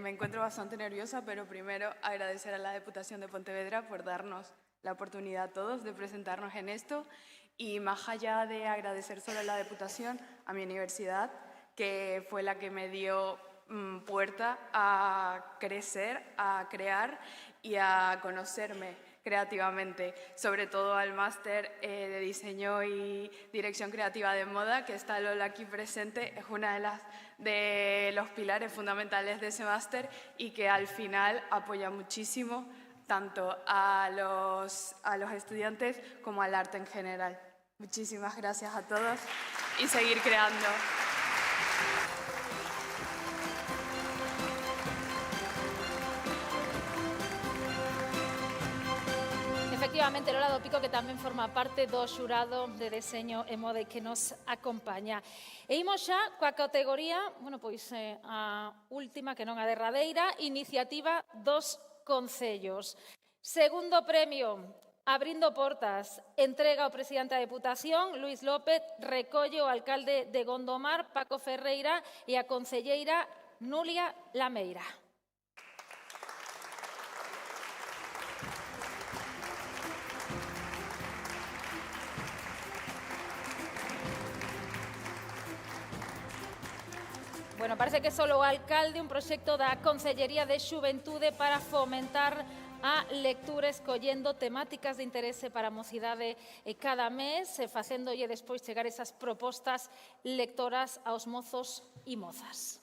S16: me encuentro bastante nerviosa, pero primero agradecer a la Diputación de Pontevedra por darnos la oportunidad a todos de presentarnos en esto. Y más allá de agradecer solo a la Diputación, a mi universidad, que fue la que me dio puerta a crecer, a crear y a conocerme creativamente, sobre todo al máster de diseño y dirección creativa de moda, que está Lola aquí presente, es una de los pilares fundamentales de ese máster y que al final apoya muchísimo tanto a los estudiantes como al arte en general. Muchísimas gracias a todos y seguir creando.
S3: Efectivamente, Lola do Pico, que tamén forma parte do xurado de deseño e moda e que nos acompaña. E imos xa coa categoría, a última, que non a derradeira, iniciativa dos concellos. Segundo premio, Abrindo Portas, entrega ao presidente da Deputación, Luís López, recolle o alcalde de Gondomar, Paco Ferreira, e a concelleira Nulia Lameira. Bueno, parece que solo o alcalde, un proxecto da Consellería de Xuventude para fomentar a lectura escollendo temáticas de interese para a mocidade cada mes, facéndolle despois chegar esas propostas lectoras aos mozos e mozas.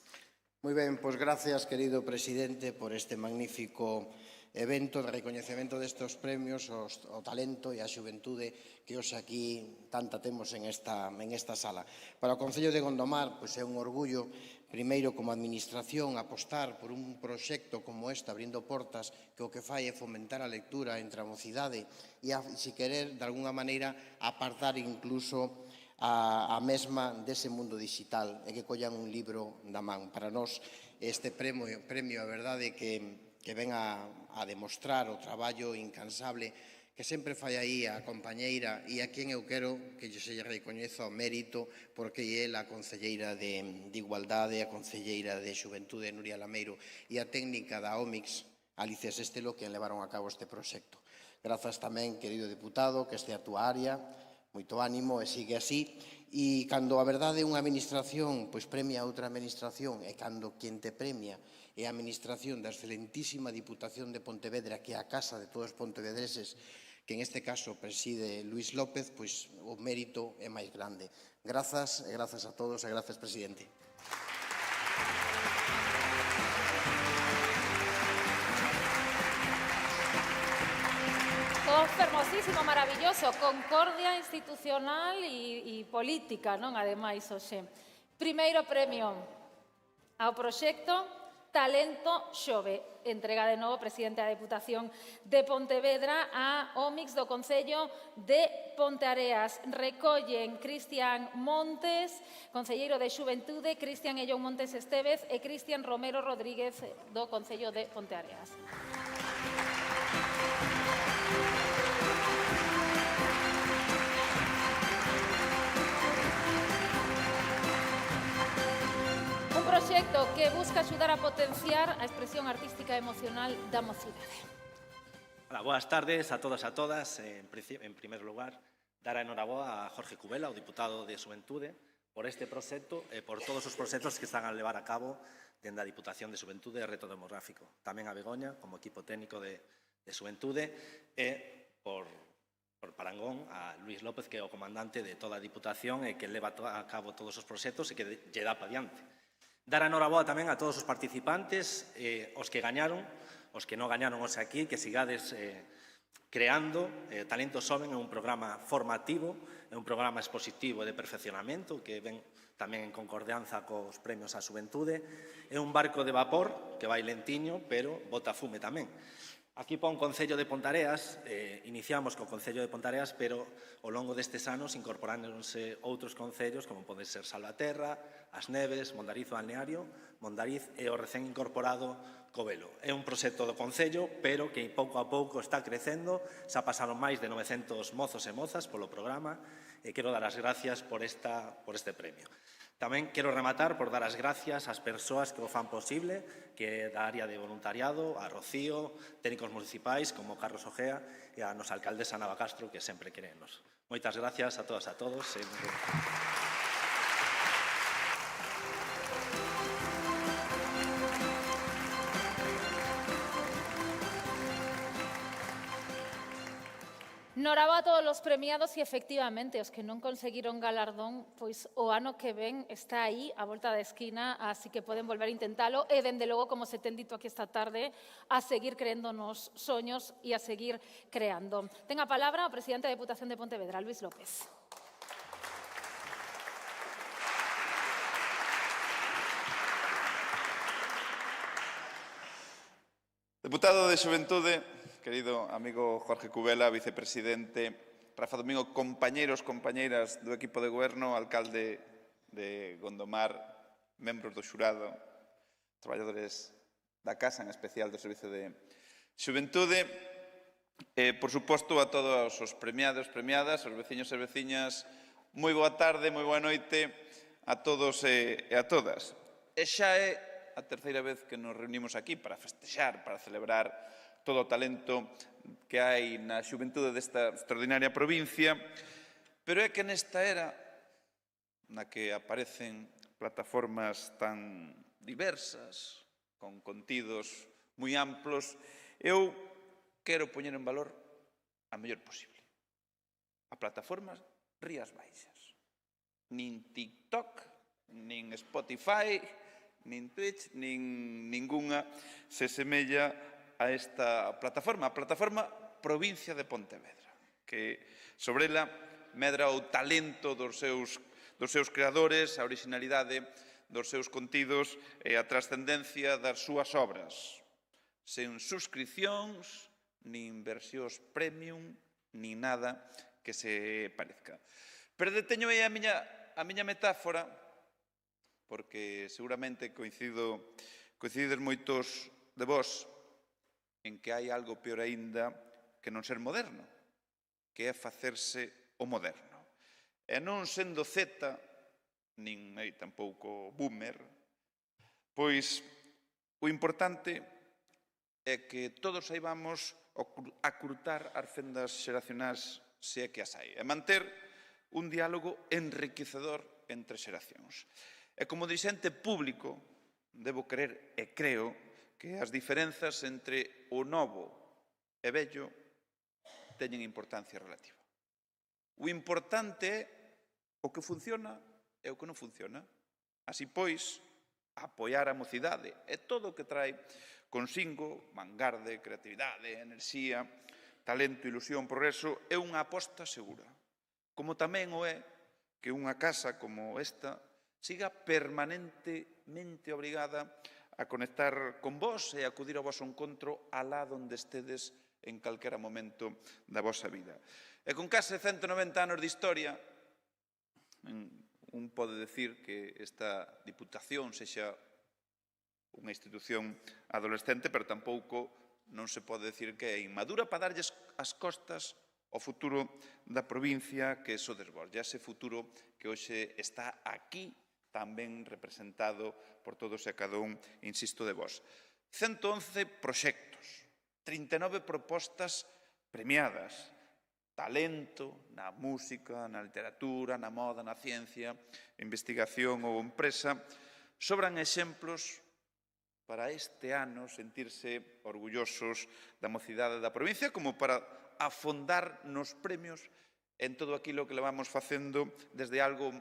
S17: Moi ben, pois gracias, querido presidente, por este magnífico evento de recoñecemento destes premios ao talento e á xuventude que hoxe aquí tanta temos en esta sala. Para o Concello de Gondomar, pois é un orgullo, primeiro como administración, apostar por un proxecto como este, Abrindo Portas, que o que fai é fomentar a lectura entre a mocidade e, se querer, de alguna maneira, apartar incluso a mesma dese mundo digital e que collan un libro da man. Para nós, este premio, a verdade, que ven a demostrar o traballo incansable que sempre fai aí a compañeira e a quen eu quero que se lle recoñeza o mérito porque é a concelleira de Igualdade, a concelleira de Xuventude, Nuria Lameiro, e a técnica da OMIX, Alicia Sestelo, que levaron a cabo este proxecto. Grazas tamén, querido deputado, que este é a túa área, moito ánimo e sigue así. E cando a verdade unha administración pois premia a outra administración e cando quen te premia é a administración da excelentísima Diputación de Pontevedra, que é a casa de todos os pontevedreses, que en este caso preside Luís López, pois o mérito é máis grande. Grazas e grazas a todos e grazas, presidente.
S3: Todo fermosísimo, maravilloso, concordia institucional e política, non? Ademais, hoxe. Primeiro premio ao proxecto Talento Xove. Entrega de novo o presidente da Deputación de Pontevedra a OMIX do Concello de Ponteareas. Recollen Cristian Montes, concelleiro de Xuventude, Cristian Ellón Montes Estévez e Cristian Romero Rodríguez do Concello de Ponteareas. Proxecto que busca axudar a potenciar a expresión artística e emocional da mocidade.
S18: Hola, boas tardes a todos e a todas. En primer lugar, dar a enhoraboa a Jorge Cubela, o diputado de Xuventude, por este proxecto e por todos os proxectos que están a levar a cabo dende a Diputación de Xuventude e Reto Demográfico. Tamén a Begoña, como equipo técnico de Xuventude, e por parangón a Luís López, que é o comandante de toda a Diputación e que leva a cabo todos os proxectos e que lle dá pa diante. Dar a enhoraboa tamén a todos os participantes, os que gañaron, os que non gañaron hoxe aquí, que sigades creando. Talento Soben é un programa formativo, é un programa expositivo e de perfeccionamento que ven tamén en concordanza cos premios á xuventude. É un barco de vapor que vai lentiño, pero bota fume tamén. Aquí pon Concello de Pontareas, iniciamos co Concello de Pontareas, pero ao longo destes anos incorporándose outros concellos, como pode ser Salvaterra, As Neves, Mondariz o Balneario, Mondariz e o recén incorporado Covelo. É un proxecto do Concello, pero que pouco a pouco está crecendo. Xa pasaron máis de 900 mozos e mozas polo programa e quero dar as gracias por este premio. Tamén quero rematar por dar as gracias ás persoas que o fan posible, que é da área de voluntariado, a Rocío, técnicos municipais como Carlos Ojea e a nosa alcaldesa Nava Castro, que sempre querenos. Moitas gracias a todas e a todos.
S3: Noraba a todos os premiados e, efectivamente, os que non conseguiron galardón, pois o ano que ven está aí, a volta da esquina, así que poden volver a intentalo e, dende logo, como se ten dito aquí esta tarde, a seguir creendo nos soños e a seguir creando. Ten a palabra o presidente da Deputación de Pontevedra, Luis López.
S15: Deputado de Xuventude, querido amigo Jorge Cubela, vicepresidente, Rafa Domingo, compañeiros, compañeiras do equipo de goberno, alcalde de Gondomar, membros do xurado, traballadores da Casa, en especial do Servicio de Xuventude, por suposto a todos os premiados, premiadas, os veciños e veciñas, moi boa tarde, moi boa noite a todos e a todas. E xa é a terceira vez que nos reunimos aquí para festexar, para celebrar todo o talento que hai na xuventude desta extraordinaria provincia, pero é que nesta era na que aparecen plataformas tan diversas, con contidos moi amplos, eu quero poñer en valor a mellor posible. A plataformas Rías Baixas. Nin TikTok, nin Spotify, nin Twitch, nin ningunha se semella a esta plataforma, a plataforma Provincia de Pontevedra, que sobre ela medra o talento dos seus creadores, a originalidade dos seus contidos e a trascendencia das súas obras, sen suscripcións, nin versións premium, nin nada que se parezca. Pero deteño aí a miña metáfora, porque seguramente coincides moitos de vós en que hai algo peor aínda que non ser moderno, que é facerse o moderno. E non sendo Z, nin tampouco boomer, pois o importante é que todos saibamos acurtar as fendas xeracionais se é que as hai, e manter un diálogo enriquecedor entre xeracións. E como dirixente público, debo creer e creo que as diferenzas entre o novo e vello teñen importancia relativa. O importante é o que funciona e o que non funciona. Así pois, apoiar a mocidade e todo o que trae consigo, vanguarde, creatividade, enerxía, talento, ilusión, progreso, é unha aposta segura. Como tamén o é que unha casa como esta siga permanentemente obrigada a conectar con vós e acudir ao vosso encontro alá donde estedes en calquera momento da vosa vida. E con case 190 anos de historia, un pode decir que esta Diputación sexa unha institución adolescente, pero tampouco non se pode decir que é inmadura para darlles as costas ao futuro da provincia que sodes vos, e ese futuro que hoxe está aquí tamén representado por todos e cada un, insisto, de vos. 111 proxectos, 39 propostas premiadas, talento na música, na literatura, na moda, na ciencia, investigación ou empresa. Sobran exemplos para este ano sentirse orgullosos da mocidade da provincia, como para afondar nos premios en todo aquilo que levamos facendo desde algo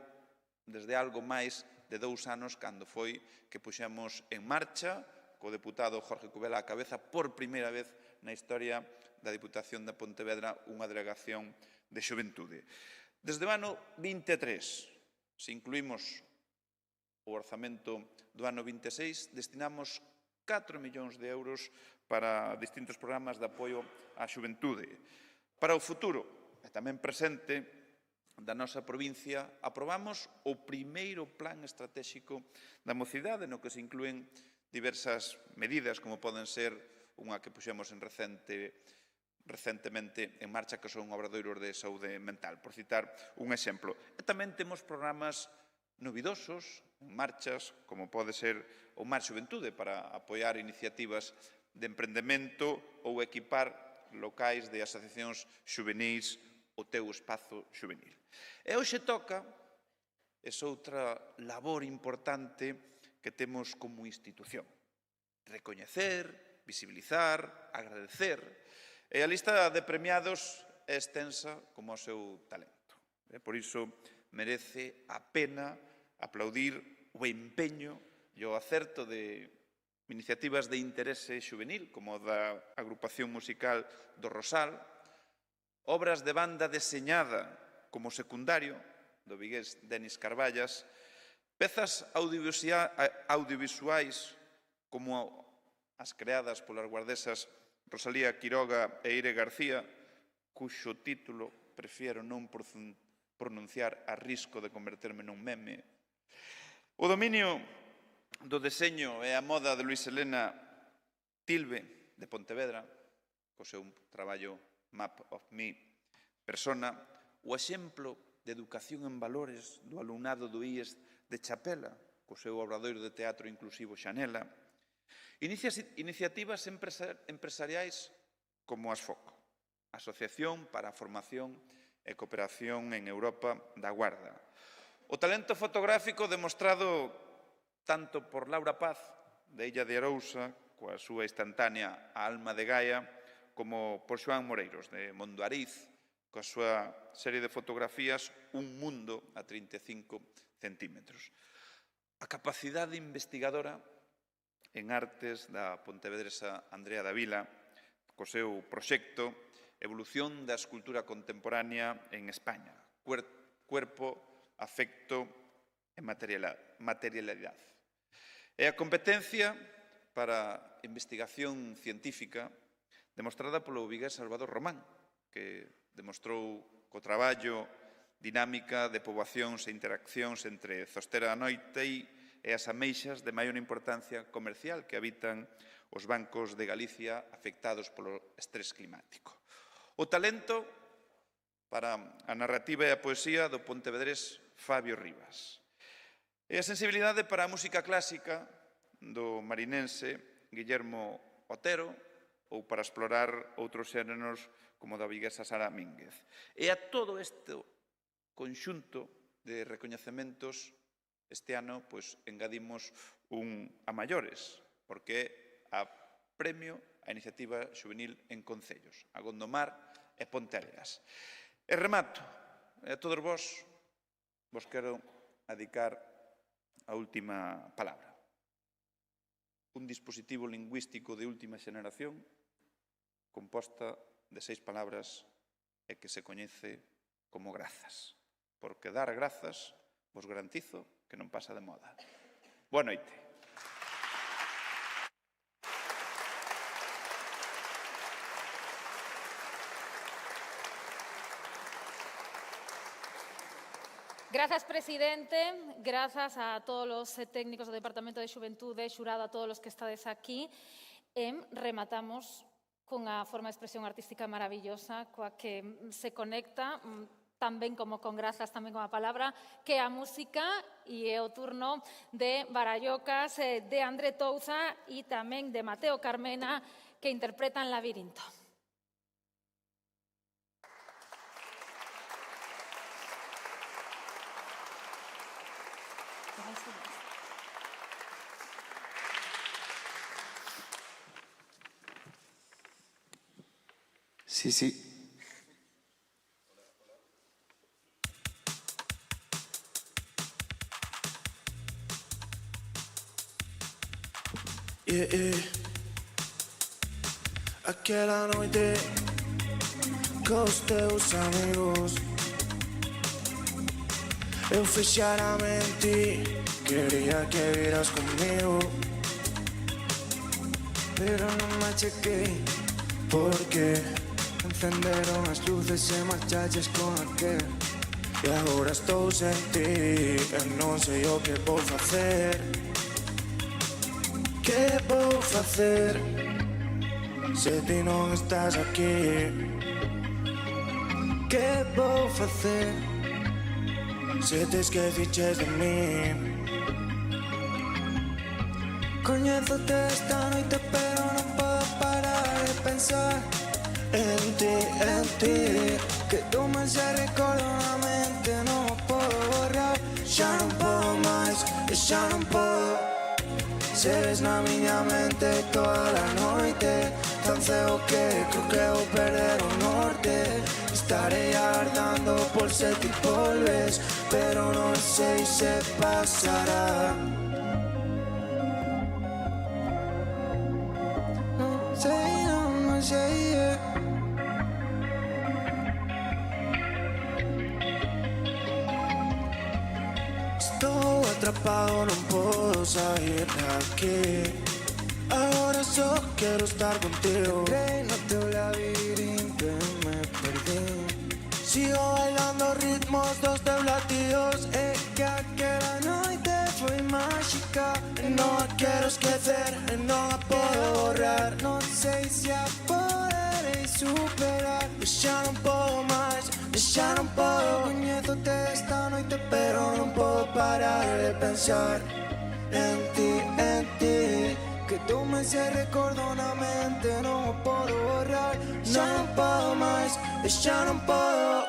S15: máis de 2 anos cando foi que puxemos en marcha co deputado Jorge Cubela á cabeza por primeira vez na historia da Diputación de Pontevedra unha delegación de xuventude. Desde o ano 23, se incluímos o orzamento do ano 26, destinamos 4 millóns de euros para distintos programas de apoio á xuventude. Para o futuro, e tamén presente, da nosa provincia, aprobamos o primeiro plan estratégico da mocidade, no que se inclúen diversas medidas, como poden ser unha que puxemos recentemente en marcha, que son obradoiros de saúde mental, por citar un exemplo. E tamén temos programas novidosos, en marchas, como pode ser o Mar Xuventude, para apoiar iniciativas de emprendemento ou equipar locais de asociacións xuvenis o teu espazo xuvenil. E hoxe toca esa outra labor importante que temos como institución. Recoñecer, visibilizar, agradecer. E a lista de premiados é extensa como o seu talento. Por iso merece a pena aplaudir o empeño e o acerto de iniciativas de interese xuvenil, como da agrupación musical do Rosal, obras de banda deseñada como secundario, do vigués Denis Carballas, pezas audiovisuais como as creadas polas guardesas Rosalía Quiroga e Eire García, cuxo título prefiero non pronunciar a risco de converterme nun meme. O dominio do deseño e a moda de Luis Helena Tilbe, de Pontevedra, co seu traballo Map of Me Persona, o exemplo de educación en valores do alumnado do IES de Chapela, co seu obradoiro de teatro inclusivo Xanela, iniciativas empresariais como Asfoco, Asociación para a Formación e Cooperación en Europa da Guarda. O talento fotográfico demostrado tanto por Laura Paz, de Illa de Arousa, coa súa instantánea A Alma de Gaia, como por Xoán Moreiros, de Mondoariz, coa súa serie de fotografías Un mundo a 35 centímetros. A capacidade investigadora en artes da pontevedresa Andrea Davila, co seu proxecto Evolución da escultura contemporánea en España, cuerpo, afecto e materialidade. E a competencia para investigación científica demostrada polo vigués Salvador Román, que demostrou co traballo dinámica de poboacións e interaccións entre Zostera da Noite e as ameixas de maior importancia comercial que habitan os bancos de Galicia afectados polo estrés climático. O talento para a narrativa e a poesía do pontevedrés Fabio Rivas. E a sensibilidade para a música clásica do marinense Guillermo Otero, ou para explorar outros xéneros como da viguesa Sara Mínguez. E a todo este conxunto de recoñecementos este ano engadimos un a maiores, porque a premio a iniciativa xuvenil en concellos, a Gondomar e Ponteareas. E remato, a todos vos quero dedicar a última palabra. Un dispositivo lingüístico de última xeneración composta de 6 palabras e que se coñece como grazas. Porque dar grazas vos garantizo que non pasa de moda. Boa noite.
S3: Grazas, presidente. Grazas a todos os técnicos do Departamento de Xuventude, xurado a todos os que estades aquí. E rematamos cunha forma de expresión artística maravillosa, coa que se conecta tan ben como con grazas, tamén con a palabra, que é a música, e é o turno de Barallocas, de André Touza e tamén de Mateo Carmena, que interpretan Labirinto.
S19: Sí, sí. Aquela noite cos teus amigos eu fixaramente quería que viras conmigo, pero non me chequei porque encenderon as luces e marchaches con aquel. E agora estou sen ti e non sei o que vou facer. Que vou facer se ti non estás aquí? Que vou facer se te esqueciches de mí? Coñézote esta noite pero non podo parar de pensar en ti, que tú me se recordo na mente, non o podo borrar. Xa non podo máis, xa non podo. Seres na miña mente toda a noite, tan cego que creo que vou perder o norte. Estarei agardando por se ti volves, pero non sei se pasará. Non sei, Estou atrapado, non podo sair daqui. Agora só quero estar contigo. Entrei no teu labirinto e me perdí. Sigo bailando ritmos dos teus latidos. É que aquela noite foi mágica. Non a quero esquecer, non a podo borrar. Non sei se a poderei superar. Xa non podo máis, xa non podo. Coñézote esta noite pero non podo parar de pensar en ti, que tú me se recordo na mente, non o podo borrar. Xa non podo máis, xa non podo.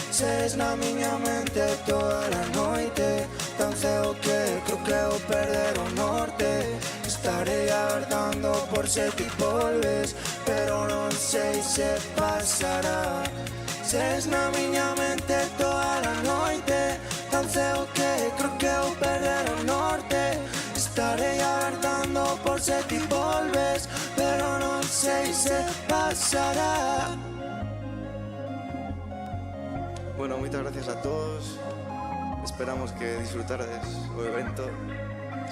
S19: Seres na miña mente toda a noite, tan cego que creo que vou perder o norte. Estarei agardando por se ti volves, pero non sei se pasará. Seres na miña mente toda a noite, tan cego que creo que vou perder o norte. Estarei agardando por se ti volves, pero non sei se pasará. Bueno, moitas gracias a todos. Esperamos que disfrutardes o evento.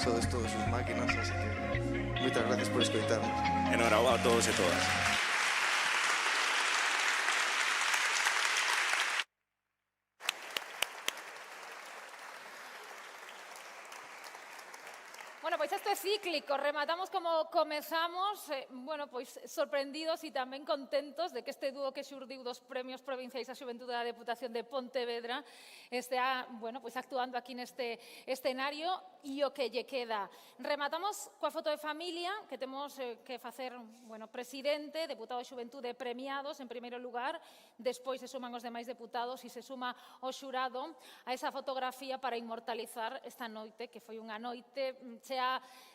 S19: Sodes todos sus máquinas, así que moitas gracias por escoitarnos.
S20: Enhorabuena a todos e todas.
S3: Bueno, pois isto é cíclico, rematamos como comezamos, bueno, pois sorprendidos e tamén contentos de que este dúo que xurdiu dos Premios Provinciais a Xuventude da Deputación de Pontevedra estea, bueno, pois actuando aquí neste escenario e o que lle queda. Rematamos coa foto de familia que temos que facer, bueno, presidente, deputado de Xuventude premiados en primeiro lugar, despois se suman os demais deputados e se suma o xurado a esa fotografía para inmortalizar esta noite, que foi unha noite chea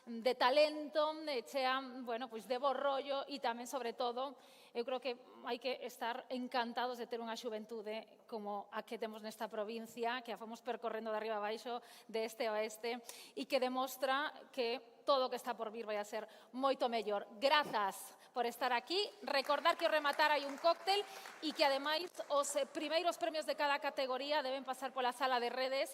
S3: de talento, chea, bueno, pois de bo rollo e tamén, sobre todo, eu creo que hai que estar encantados de ter unha xuventude como a que temos nesta provincia, que a fomos percorrendo de arriba a baixo, de este a oeste, e que demostra que todo o que está por vir vai a ser moito mellor. Grazas por estar aquí. Recordar que ao rematar hai un cóctel e que, ademais, os primeiros premios de cada categoría deben pasar pola sala de redes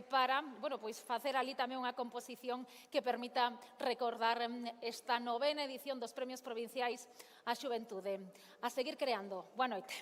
S3: para, bueno, pois facer ali tamén unha composición que permita recordar esta 9ª edición dos Premios Provinciais á Xuventude. A seguir creando. Boa noite.